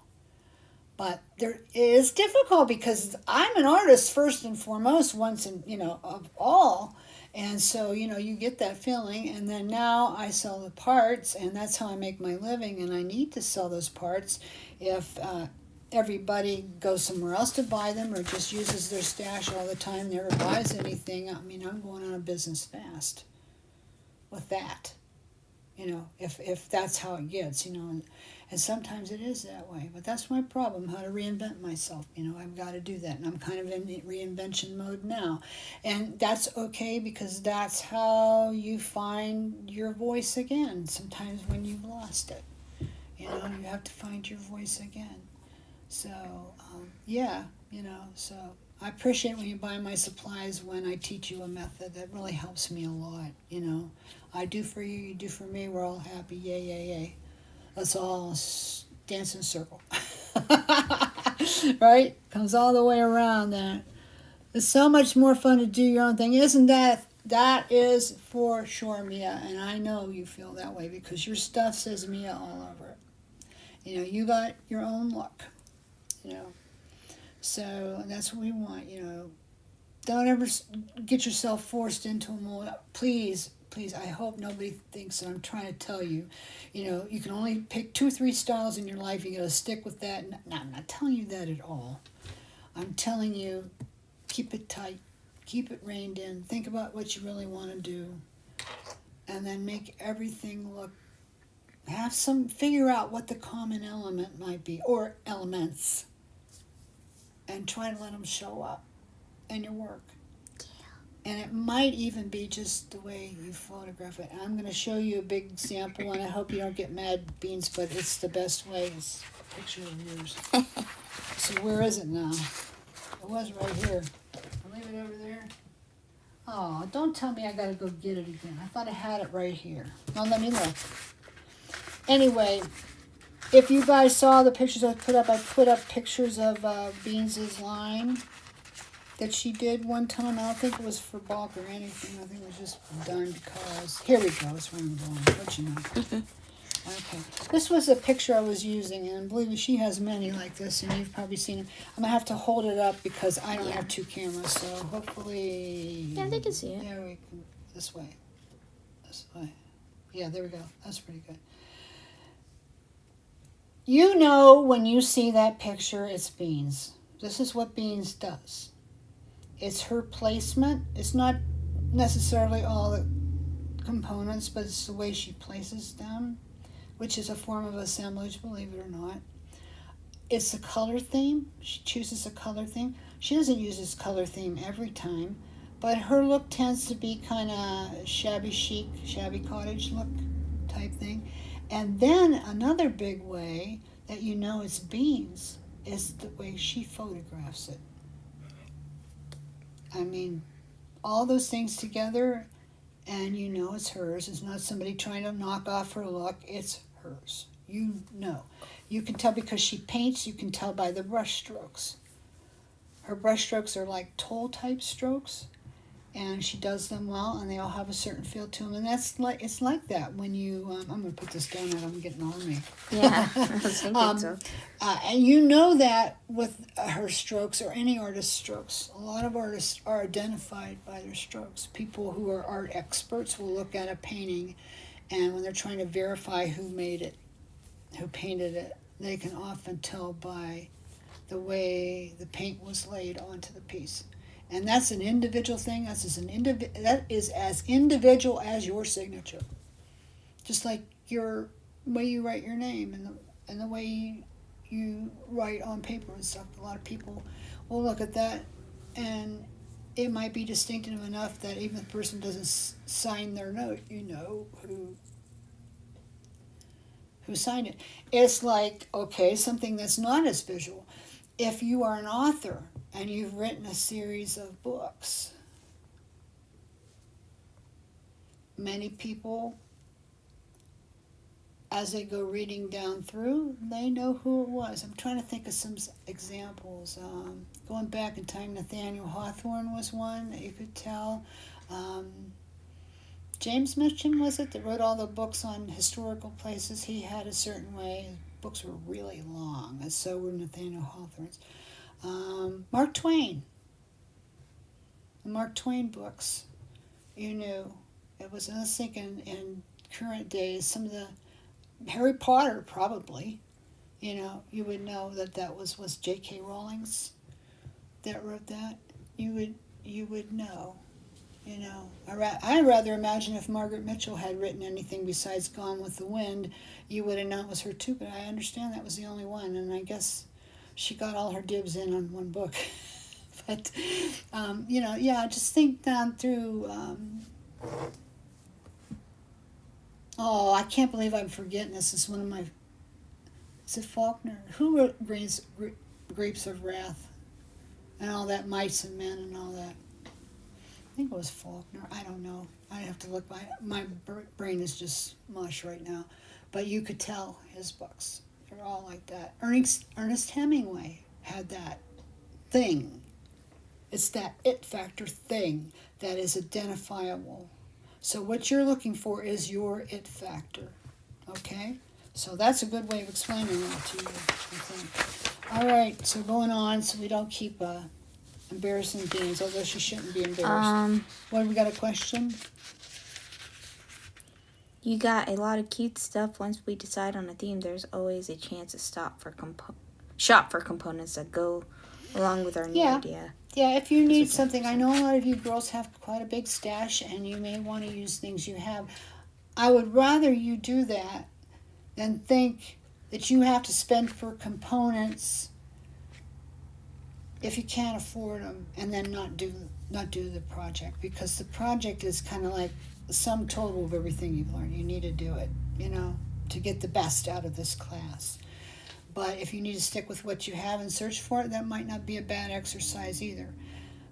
But it is difficult because I'm an artist first and foremost, of all. And so, you get that feeling, and then now I sell the parts, and that's how I make my living, and I need to sell those parts if everybody goes somewhere else to buy them or just uses their stash all the time, never buys anything. I'm going on a business fast with that, if that's how it gets, and sometimes it is that way, but that's my problem, how to reinvent myself. I've got to do that, and I'm kind of in reinvention mode now, and that's okay because that's how you find your voice again. Sometimes when you've lost it, you have to find your voice again. So so I appreciate when you buy my supplies, when I teach you a method. That really helps me a lot. I do for you, you do for me, we're all happy. Yay, yay, yay. Let's all dance in a circle. Right? Comes all the way around that. It's so much more fun to do your own thing. Isn't that? That is for sure, Mia. And I know you feel that way because your stuff says Mia all over it. You got your own look. So that's what we want, Don't ever get yourself forced into a mold. Please, I hope nobody thinks that I'm trying to tell you, you can only pick 2 or 3 styles in your life. You got to stick with that. No, I'm not telling you that at all. I'm telling you, keep it tight, keep it reined in. Think about what you really want to do, and then make everything look, figure out what the common element might be, or elements, and try to let them show up in your work. And it might even be just the way you photograph it. I'm going to show you a big example, and I hope you don't get mad, Beans, but it's the best way. It's a picture of yours. So where is it now? It was right here. I'll leave it over there. Oh, don't tell me I got to go get it again. I thought I had it right here. Now let me look. Anyway, if you guys saw the pictures I put up pictures of Beans' line that she did one time. I don't think it was for bulk or anything. I think it was just done because. Here we go. That's where I'm going. What you know? Okay. This was a picture I was using, and believe me, she has many like this, and you've probably seen them. I'm going to have to hold it up because I don't have two cameras, so hopefully. Yeah, they can see it. There we go. This way. This way. Yeah, there we go. That's pretty good. You know when you see that picture, it's Beans. This is what Beans does. It's her placement. It's not necessarily all the components, but it's the way she places them, which is a form of assemblage, believe it or not. It's a color theme. She chooses a color theme. She doesn't use this color theme every time, but her look tends to be kind of shabby chic, shabby cottage look type thing. And then another big way that you know it's Beans is the way she photographs it. I mean, all those things together, and you know it's hers. It's not somebody trying to knock off her look. It's hers. You know. You can tell because she paints. You can tell by the brush strokes. Her brush strokes are like toll type strokes, and she does them well, and they all have a certain feel to them. And it's like that when you. I'm going to put this down. I'm getting on me. Yeah, I was thinking so. And you know that with her strokes or any artist's strokes. A lot of artists are identified by their strokes. People who are art experts will look at a painting, and when they're trying to verify who made it, who painted it, they can often tell by the way the paint was laid onto the piece. And that's an individual thing. That is as individual as your signature. Just like your way you write your name and the way you write on paper and stuff. A lot of people will look at that, and it might be distinctive enough that even if the person doesn't sign their note, you know who signed it. It's like, okay, something that's not as visual. If you are an author and you've written a series of books, many people, as they go reading down through, they know who it was. I'm trying to think of some examples. Going back in time, Nathaniel Hawthorne was one that you could tell. James Mitchum, was it, that wrote all the books on historical places? He had a certain way. His books were really long, and so were Nathaniel Hawthorne's. Mark Twain. The Mark Twain books, you knew. It was, I was thinking in current days, some of the Harry Potter probably, you would know that was J.K. Rowling's that wrote that. You would know, I'd rather imagine if Margaret Mitchell had written anything besides Gone with the Wind, you would have known it was her too, but I understand that was the only one, and I guess she got all her dibs in on one book. But, just think down through, I can't believe I'm forgetting this. It's one of my, is it Faulkner? Who wrote Grapes of Wrath and all that, Mice and Men and all that? I think it was Faulkner. I don't know. I have to look. My brain is just mush right now. But you could tell his books. They're all like that. Ernest Hemingway had that thing. It's that it factor thing that is identifiable. So what you're looking for is your it factor. Okay? So that's a good way of explaining that to you, I think. All right, so going on so we don't keep embarrassing Beans, although she shouldn't be embarrassed. What, we got a question? You got a lot of cute stuff. Once we decide on a theme, there's always a chance to shop for components that go along with our new idea. Yeah, if you need something, I know a lot of you girls have quite a big stash, and you may want to use things you have. I would rather you do that than think that you have to spend for components if you can't afford them, and then not do the project, because the project is kind of like the sum total of everything you've learned. You need to do it, to get the best out of this class. But if you need to stick with what you have and search for it, that might not be a bad exercise either.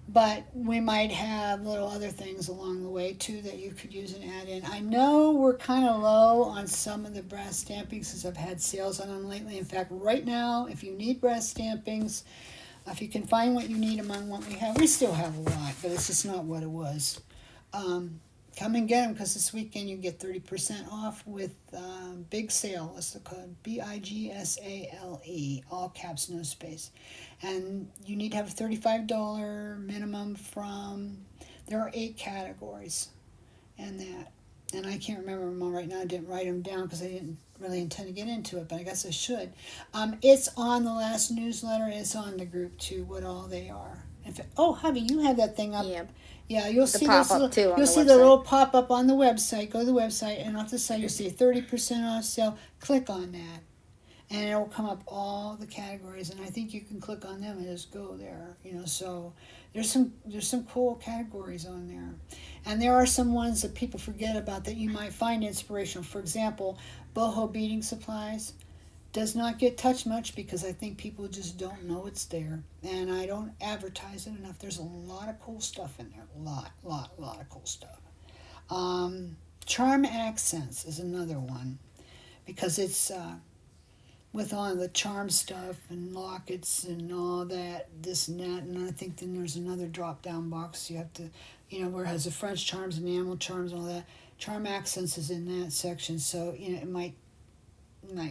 But we might have little other things along the way too that you could use and add in. I know we're kind of low on some of the brass stampings since I've had sales on them lately. In fact, right now, if you need brass stampings, if you can find what you need among what we still have a lot, but it's just not what it was. Come and get them, because this weekend you get 30% off with Big Sale. What's the code? BIGSALE, all caps, no space. And you need to have a $35 minimum there are 8 categories in that. And I can't remember them all right now. I didn't write them down because I didn't really intend to get into it, but I guess I should. It's on the last newsletter. It's on the group too, what all they are. In fact, Javi, you have that thing up. Yep. Yeah, you'll The see pop-up too on you'll the see website. the little pop-up on the website. Go to the website, and off the side you'll see 30% off sale. Click on that, and it will come up all the categories, and I think you can click on them and just go there. So there's some cool categories on there, and there are some ones that people forget about that you might find inspirational. For example, boho beading supplies does not get touched much because I think people just don't know it's there, and I don't advertise it enough. There's a lot of cool stuff in there. lot of cool stuff. Charm accents is another one, because it's with all the charm stuff and lockets and all that, this and that, and I think then there's another drop down box you have to, where it has the French charms, enamel charms, and all that. Charm accents is in that section, so it might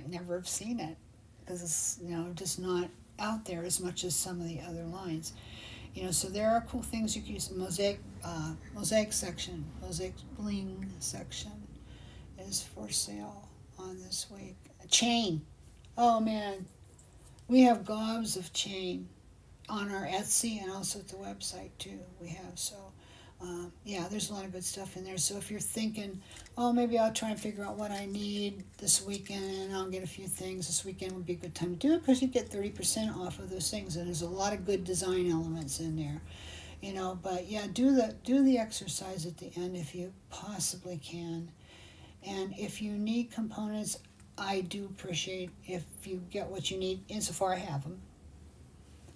never have seen it because it's just not out there as much as some of the other lines. So there are cool things you can use. Mosaic section, mosaic bling section is for sale on this week. A chain. Oh man, we have gobs of chain on our Etsy and also at the website too. We have there's a lot of good stuff in there. So if you're thinking, maybe I'll try and figure out what I need this weekend and I'll get a few things, this weekend would be a good time to do it, because you get 30% off of those things, and there's a lot of good design elements in there. But yeah, do the exercise at the end if you possibly can. And if you need components, I do appreciate if you get what you need, insofar I have them,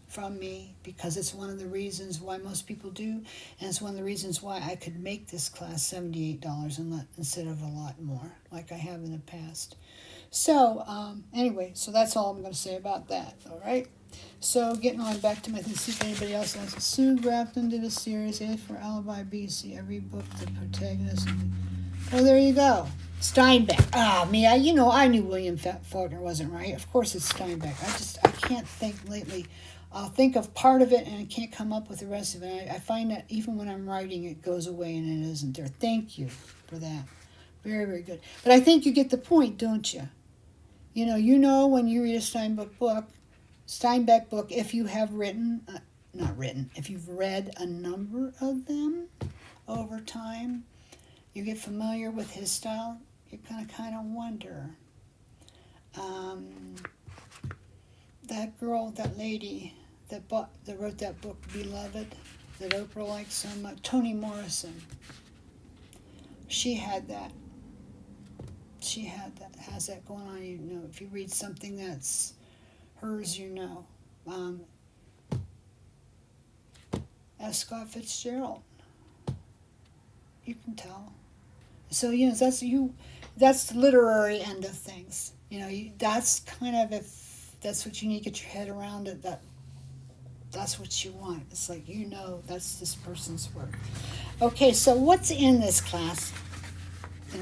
from me, because it's one of the reasons why most people do, and it's one of the reasons why I could make this class $78 instead of a lot more, like I have in the past. So, anyway, so that's all I'm going to say about that, all right? So, getting on back to my thing, see if anybody else wants to. Sue Grafton did a series, A for Alibi, B, see every book, the protagonist. Oh, there you go. Steinbeck. I knew William Faulkner wasn't right. Of course it's Steinbeck. I can't think lately. I'll think of part of it and I can't come up with the rest of it. I find that even when I'm writing, it goes away and it isn't there. Thank you for that. Very, very good. But I think you get the point, don't you? When you read a Steinbeck book, if you have if you've read a number of them over time, you get familiar with his style, you're going to kind of wonder. That lady that wrote that book, Beloved, that Oprah liked so much, Toni Morrison, she had that. Has that going on. If you read something that's hers, As Scott Fitzgerald, you can tell. So that's the literary end of things. That's kind of, if that's what you need to get your head around it, that's what you want. It's like that's this person's work. Okay, so what's in this class?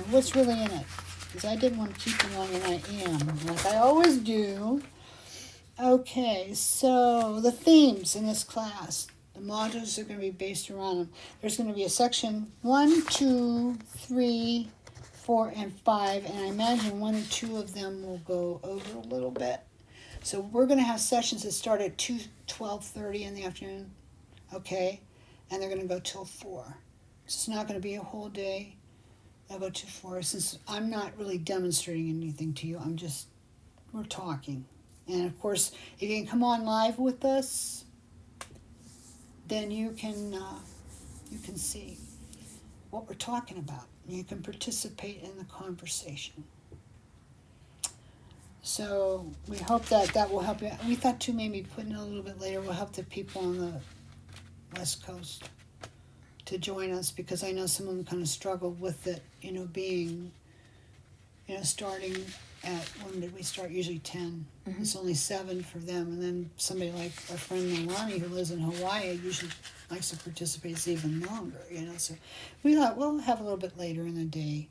What's really in it? Because I didn't want to keep you long, and I am, like I always do. Okay, so the themes in this class, the modules are going to be based around them. There's going to be a section 1, 2, 3, 4, and 5, and I imagine 1 or 2 of them will go over a little bit. So we're going to have sessions that start at 12:30 in the afternoon, okay, and they're going to go till 4. So it's not going to be a whole day. I'll go too far since I'm not really demonstrating anything to you. We're talking. And of course, if you can come on live with us, then you can see what we're talking about. You can participate in the conversation. So we hope that will help you. We thought too maybe putting it a little bit later will help the people on the West Coast to join us, because I know some of them kind of struggled with it, being, starting at, when did we start? Usually 10. Mm-hmm. It's only 7 for them. And then somebody like our friend Nalani, who lives in Hawaii, usually likes to participate even longer, So we thought we'll have a little bit later in the day,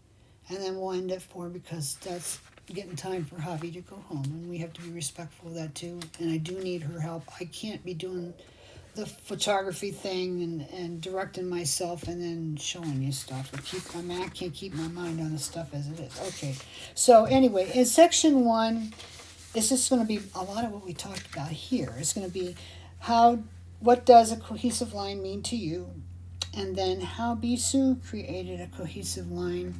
and then we'll end at 4, because that's getting time for Javi to go home, and we have to be respectful of that too. And I do need her help. I can't be doing the photography thing and directing myself and then showing you stuff. I can't keep my mind on the stuff as it is. Okay, so anyway, in section 1, it's just going to be a lot of what we talked about here. It's going to be what does a cohesive line mean to you, and then how Bisou created a cohesive line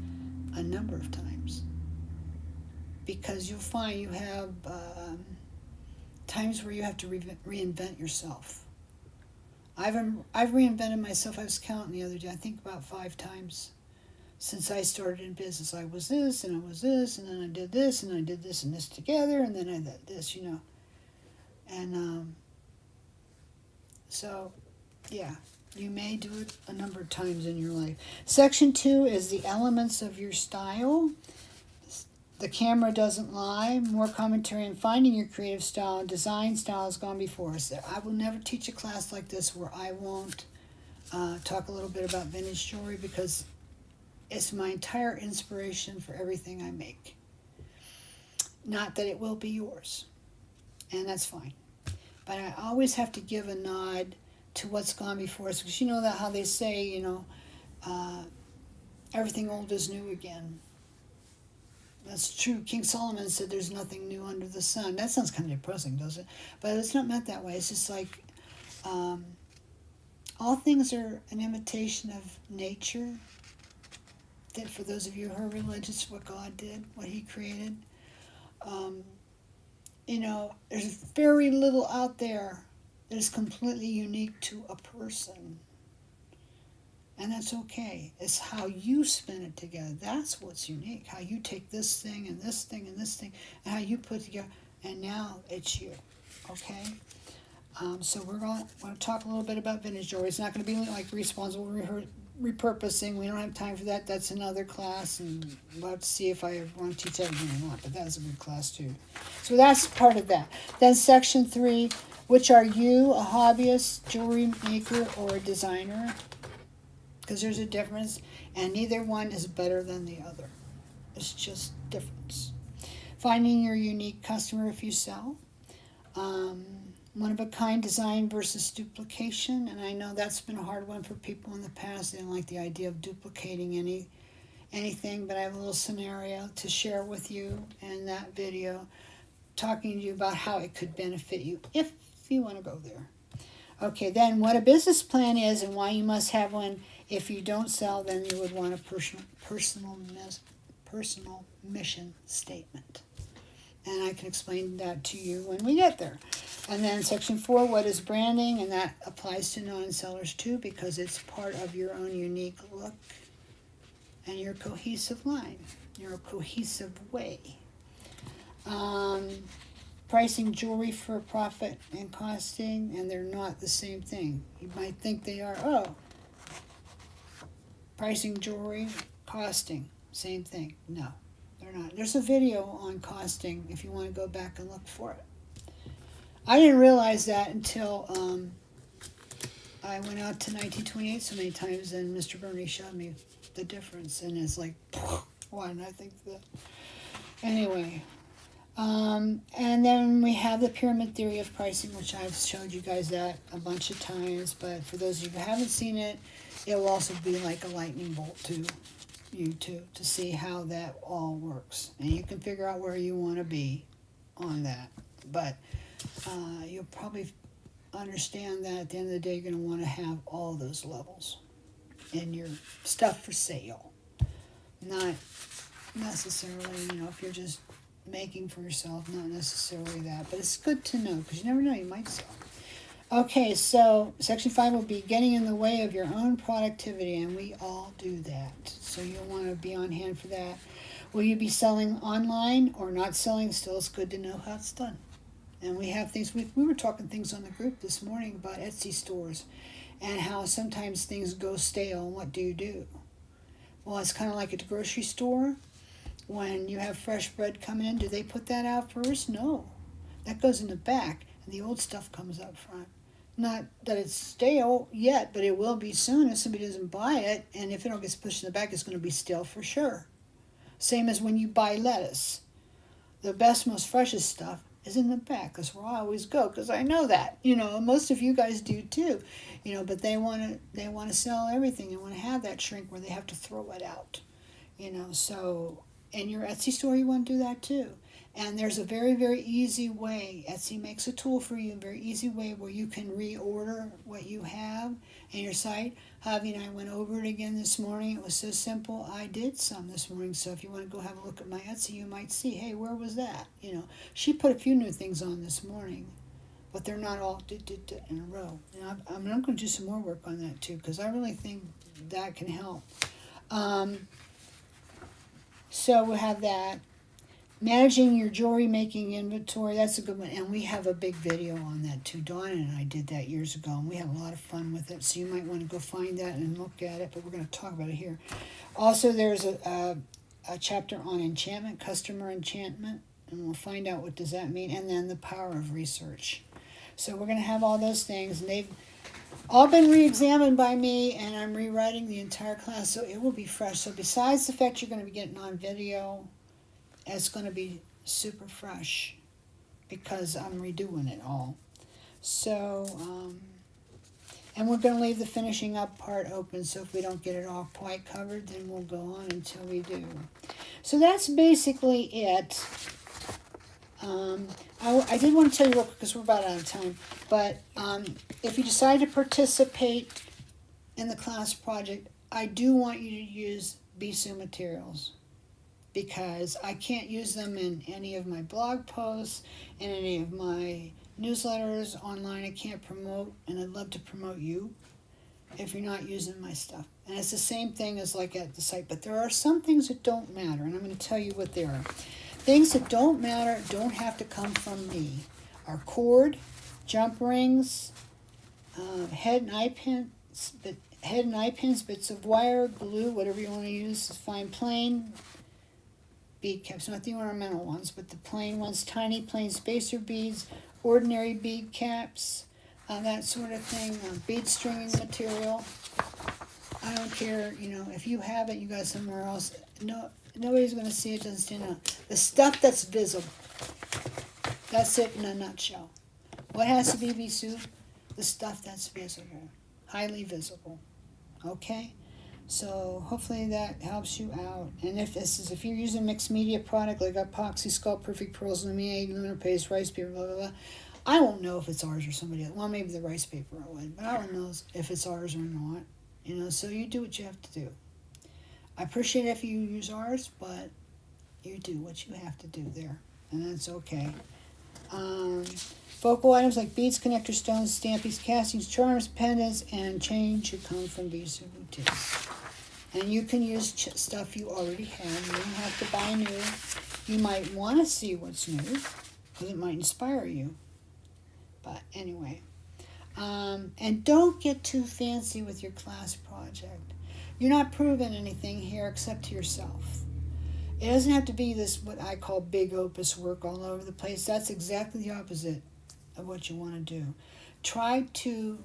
a number of times. Because you'll find you have times where you have to reinvent yourself. I've reinvented myself. I was counting the other day. I think about 5 times since I started in business. I was this, and I was this, and then I did this, and I did this and this together, and then I did this, And so, yeah, you may do it a number of times in your life. Section 2 is the elements of your style. The camera doesn't lie. More commentary on finding your creative style. Design style has gone before us. I will never teach a class like this where I won't talk a little bit about vintage jewelry, because it's my entire inspiration for everything I make. Not that it will be yours, and that's fine. But I always have to give a nod to what's gone before us, because that how they say, everything old is new again. That's true. King Solomon said there's nothing new under the sun. That sounds kind of depressing, doesn't it? But it's not meant that way. It's just like all things are an imitation of nature. That for those of you who are religious, what God did, what He created. There's very little out there that is completely unique to a person. And that's okay. It's how you spin it together. That's what's unique. How you take this thing and this thing and this thing, and how you put it together, and now it's you. Okay? So we're going to talk a little bit about vintage jewelry. It's not going to be like responsible repurposing. We don't have time for that. That's another class, and we'll have to see if I want to teach everything or not. But that's a good class too. So that's part of that. Then section 3, which are you, a hobbyist, jewelry maker, or a designer? Because there's a difference, and neither one is better than the other. It's just difference. Finding your unique customer if you sell. One-of-a-kind design versus duplication, and I know that's been a hard one for people in the past. They don't like the idea of duplicating anything, but I have a little scenario to share with you in that video, talking to you about how it could benefit you if you want to go there. Okay, then what a business plan is and why you must have one. If you don't sell, then you would want a personal mission statement. And I can explain that to you when we get there. And then section 4, what is branding? And that applies to non-sellers too, because it's part of your own unique look and your cohesive line, your cohesive way. Pricing jewelry for profit and costing, and they're not the same thing. You might think they are. Pricing jewelry, costing, same thing. No, they're not. There's a video on costing if you want to go back and look for it. I didn't realize that until I went out to 1928 so many times, and Mr. Bernie showed me the difference, and it's like, why didn't I think that? Anyway, and then we have the pyramid theory of pricing, which I've showed you guys that a bunch of times, but for those of you who haven't seen it, it will also be like a lightning bolt to you too, to see how that all works. And you can figure out where you want to be on that. But you'll probably understand that at the end of the day, you're going to want to have all those levels in your stuff for sale. Not necessarily, if you're just making for yourself, not necessarily that. But it's good to know, because you never know, you might sell. Okay, so Section 5 will be getting in the way of your own productivity, and we all do that. So you'll want to be on hand for that. Will you be selling online or not selling? Still, it's good to know how it's done. And we have things, we were talking things on the group this morning about Etsy stores and how sometimes things go stale, and what do you do? Well, it's kind of like at the grocery store. When you have fresh bread coming in, do they put that out first? No. That goes in the back, and the old stuff comes up front. Not that it's stale yet, but it will be soon if somebody doesn't buy it, and if it all gets pushed in the back, it's going to be stale for sure. Same as when you buy lettuce. The best, most freshest stuff is in the back. That's where I always go, because I know that. Most of you guys do too. But they want to sell everything. They want to have that shrink where they have to throw it out. So in your Etsy store, you want to do that too. And there's a very, very easy way. Etsy makes a tool for you, a very easy way where you can reorder what you have in your site. Javi and I went over it again this morning. It was so simple. I did some this morning. So if you want to go have a look at my Etsy, you might see, hey, where was that? She put a few new things on this morning, but they're not all in a row. I'm going to do some more work on that too, because I really think that can help. So we'll have that. Managing your jewelry making inventory, that's a good one. And we have a big video on that too. Dawn and I did that years ago, and we had a lot of fun with it. So you might want to go find that and look at it, but we're going to talk about it here. Also, there's a chapter on enchantment, customer enchantment, and we'll find out what does that mean. And then the power of research. So we're going to have all those things, and they've all been re-examined by me, and I'm rewriting the entire class, so it will be fresh. So besides the fact you're going to be getting on video, it's going to be super fresh because I'm redoing it all. So, and we're going to leave the finishing up part open, so if we don't get it all quite covered, then we'll go on until we do. So that's basically it. I did want to tell you real quick, because we're about out of time, but if you decide to participate in the class project, I do want you to use Bisou materials, because I can't use them in any of my blog posts, in any of my newsletters online. I can't promote, and I'd love to promote you if you're not using my stuff. And it's the same thing as like at the site, but there are some things that don't matter, and I'm going to tell you what they are. Things that don't matter don't have to come from me. Our cord, jump rings, head and eye pins, bits of wire, glue, whatever you want to use is fine. Plain bead caps, not the ornamental ones, but the plain ones, tiny plain spacer beads, ordinary bead caps, that sort of thing, bead stringing material. I don't care, if you have it, you got it somewhere else. No, nobody's going to see it, doesn't stand out. The stuff that's visible, that's it in a nutshell. What has to be Bisou? The stuff that's visible, highly visible, okay? So hopefully that helps you out. And if you're using mixed media product like epoxy, sculpt, perfect pearls, laminated, lunar paste, rice paper, blah, blah, blah, I won't know if it's ours or somebody else. Well, maybe the rice paper I would, but I don't know if it's ours or not. So you do what you have to do. I appreciate it if you use ours, but you do what you have to do there, and that's okay. Focal items like beads, connector stones, stampies, castings, charms, pendants, and chains should come from Bisou Boutiques. And you can use stuff you already have. You don't have to buy new. You might want to see what's new, because it might inspire you. But anyway. And don't get too fancy with your class project. You're not proving anything here except to yourself. It doesn't have to be this, what I call big opus work all over the place. That's exactly the opposite of what you want to do. Try to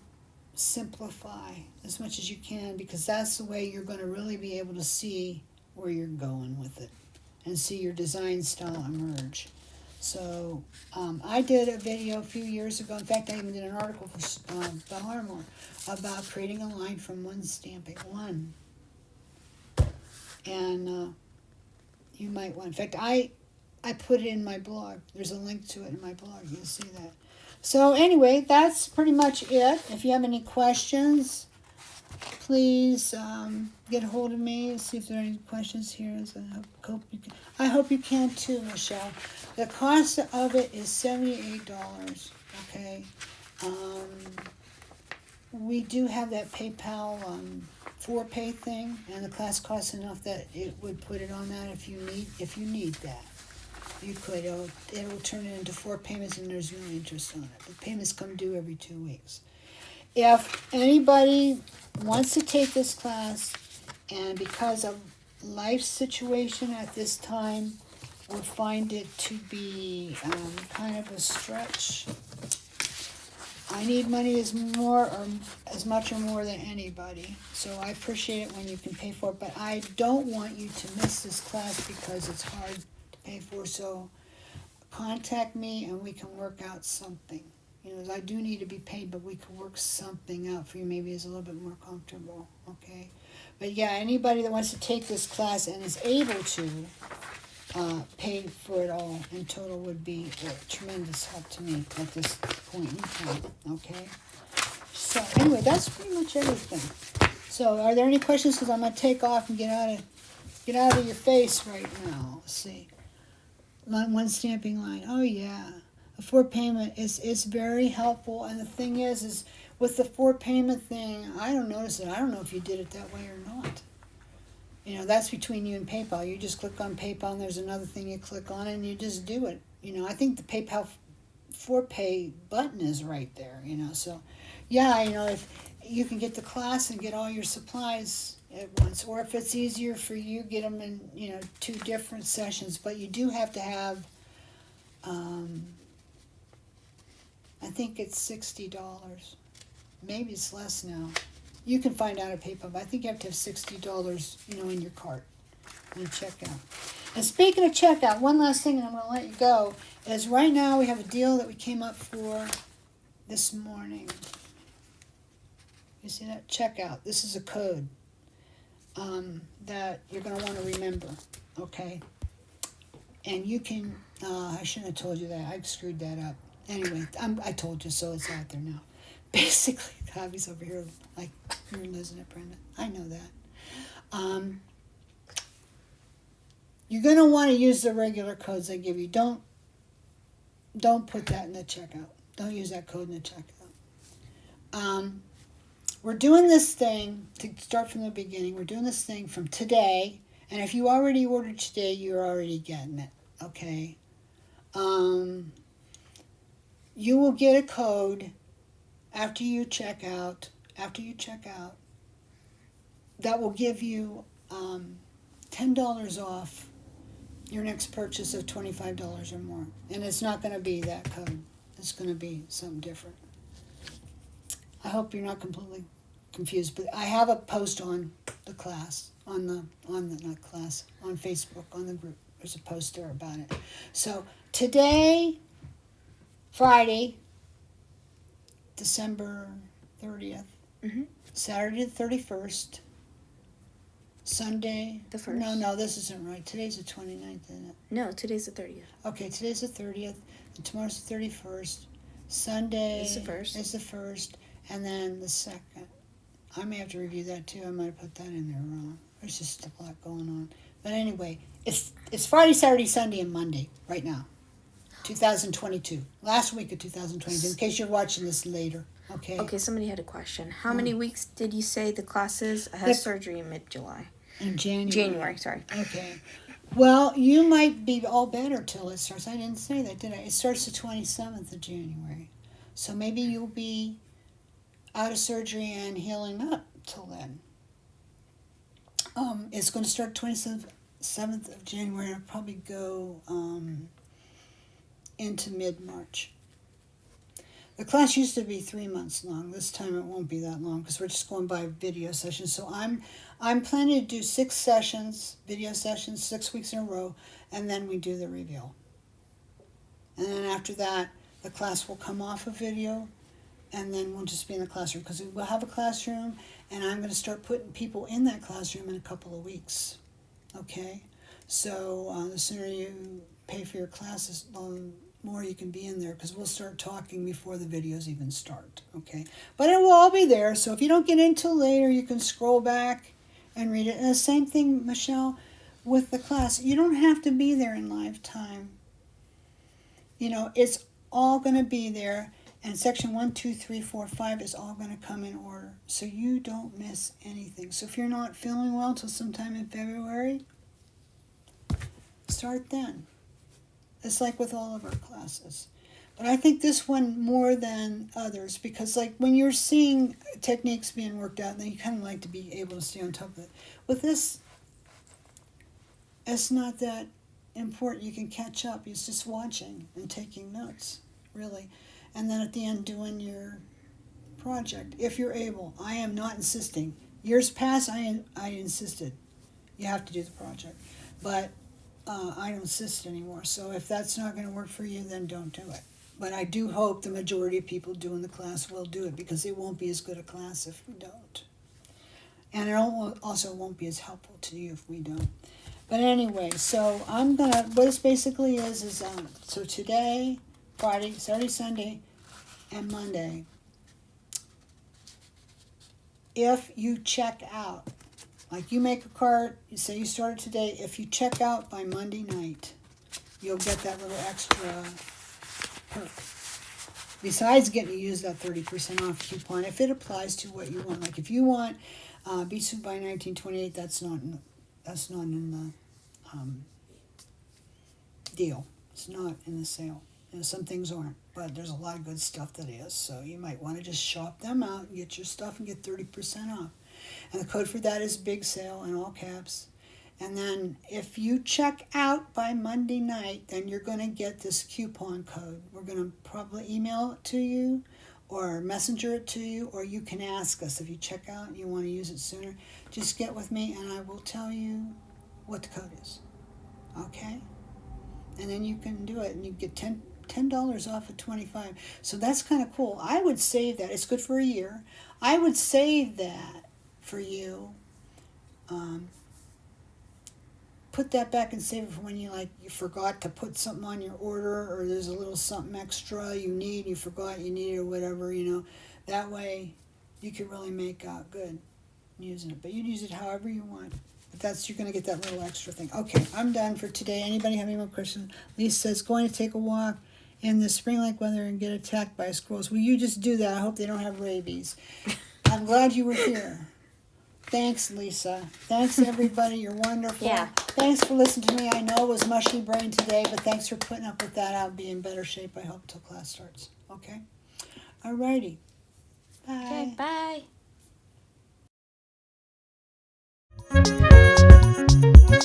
simplify as much as you can, because that's the way you're going to really be able to see where you're going with it and see your design style emerge. So I did a video a few years ago. In fact, I even did an article for Bell Harmore about creating a line from one stamping. One. And you might want, in fact, I put it in my blog. There's a link to it in my blog. You'll see that. So anyway, that's pretty much it. If you have any questions, please get a hold of me. See if there are any questions here. I hope you can too, Michelle. The cost of it is $78. Okay. We do have that PayPal for-pay thing, and the class costs enough that it would put it on that if you need that. You could. It'll turn it into 4 payments, and there's no interest on it. The payments come due every 2 weeks. If anybody wants to take this class, and because of life situation at this time, would find it to be kind of a stretch. I need money as much or more than anybody, so I appreciate it when you can pay for it. But I don't want you to miss this class because it's hard to pay for. So contact me and we can work out something. I do need to be paid, but we can work something out for you. Maybe it's a little bit more comfortable. Okay, but yeah, anybody that wants to take this class and is able to pay for it all in total would be a tremendous help to me at this point in time. Okay, so anyway, that's pretty much everything. So are there any questions? Because I'm gonna take off and get out of your face right now. Let's see, one stamping line. Oh yeah, a 4 payment is very helpful. And the thing is with the 4 payment thing, I don't notice it. I don't know if you did it that way or not. That's between you and PayPal. You just click on PayPal, and there's another thing you click on, and you just do it. I think the PayPal for pay button is right there. So yeah, if you can get the class and get all your supplies at once, or if it's easier for you, get them in 2 different sessions. But you do have to have, I think it's $60. Maybe it's less now. You can find out at PayPal, but I think you have to have $60, in your cart when you check out. And speaking of checkout, one last thing, and I'm going to let you go, is right now we have a deal that we came up for this morning. You see that? Checkout. This is a code that you're going to want to remember, okay? And you can, I shouldn't have told you that. I screwed that up. Anyway, I told you, so it's out there now. Basically, Javi's over here like you're losing it, Brenda. I know that. You're going to want to use the regular codes I give you. Don't put that in the checkout. Don't use that code in the checkout. We're doing this thing, to start from the beginning, we're doing this thing from today. And if you already ordered today, you're already getting it. Okay? You will get a code after you check out, that will give you $10 off your next purchase of $25 or more. And it's not going to be that code. It's going to be something different. I hope you're not completely confused, but I have a post on the class, on Facebook, on the group. There's a post there about it. So today, Friday, December 30th, Saturday the 31st, Sunday the 1st. No, this isn't right. Today's the 29th, isn't it? No, today's the 30th. Okay, today's the 30th, and tomorrow's the 31st. Sunday is the 1st, and then the 2nd. I may have to review that too. I might have put that in there wrong. There's just a lot going on. But anyway, it's Friday, Saturday, Sunday, and Monday right now. 2022. Last week of 2022, in case you're watching this later. Okay. Okay, somebody had a question. How many weeks did you say the class is? I have surgery in mid-July. In January. January, sorry. Okay. Well, you might be all better till it starts. I didn't say that, did I? It starts the 27th of January. So maybe you'll be out of surgery and healing up till then. It's going to start 27th of January. It'll probably go into mid-March. The class used to be 3 months long. This time it won't be that long because we're just going by video sessions. So I'm planning to do 6 sessions, video sessions, 6 weeks in a row, and then we do the reveal. And then after that, the class will come off of video, and then we'll just be in the classroom because we'll have a classroom, and I'm going to start putting people in that classroom in a couple of weeks. Okay? So the sooner you pay for your classes, more you can be in there, because we'll start talking before the videos even start, okay? But it will all be there, so if you don't get in till later, you can scroll back and read it. And the same thing, Michelle, with the class. You don't have to be there in live time. You know, it's all going to be there, and section 1, 2, 3, 4, 5 is all going to come in order, so you don't miss anything. So if you're not feeling well till sometime in February, start then. It's like with all of our classes. But I think this one more than others, because like when you're seeing techniques being worked out, then you kind of like to be able to stay on top of it. With this, it's not that important. You can catch up. It's just watching and taking notes, really. And then at the end doing your project, if you're able. I am not insisting. Years past, I insisted. You have to do the project. But I don't insist anymore. So if that's not going to work for you, then don't do it. But I do hope the majority of people doing the class will do it, because it won't be as good a class if we don't. And it also won't be as helpful to you if we don't. But anyway, so what this basically is so today, Friday, Saturday, Sunday, and Monday, if you check out, like you make a cart, you say you started today, if you check out by Monday night, you'll get that little extra perk. Besides getting to use that 30% off coupon, if it applies to what you want. Like if you want Beats by 1928, that's not in the deal. It's not in the sale. You know, some things aren't, but there's a lot of good stuff that is. So you might want to just shop them out and get your stuff and get 30% off. And the code for that is Big Sale in all caps. And then if you check out by Monday night, then you're going to get this coupon code. We're going to probably email it to you or messenger it to you, or you can ask us if you check out and you want to use it sooner. Just get with me and I will tell you what the code is. Okay? And then you can do it and you get $10 off of $25. So that's kind of cool. I would save that. It's good for a year. I would save that for you. Put that back and save it for when you forgot to put something on your order, or there's a little something extra you need, you forgot you need it or whatever, you know. That way you could really make out good using it. But you'd use it however you want. But you're going to get that little extra thing. Okay, I'm done for today. Anybody have any more questions? Lisa says, going to take a walk in the spring-like weather and get attacked by squirrels. Will you just do that? I hope they don't have rabies. I'm glad you were here. Thanks, Lisa. Thanks, everybody. You're wonderful. Yeah. Thanks for listening to me. I know it was mushy brain today, but thanks for putting up with that. I'll be in better shape, I hope, till class starts. Okay? All righty. Bye. Okay, bye.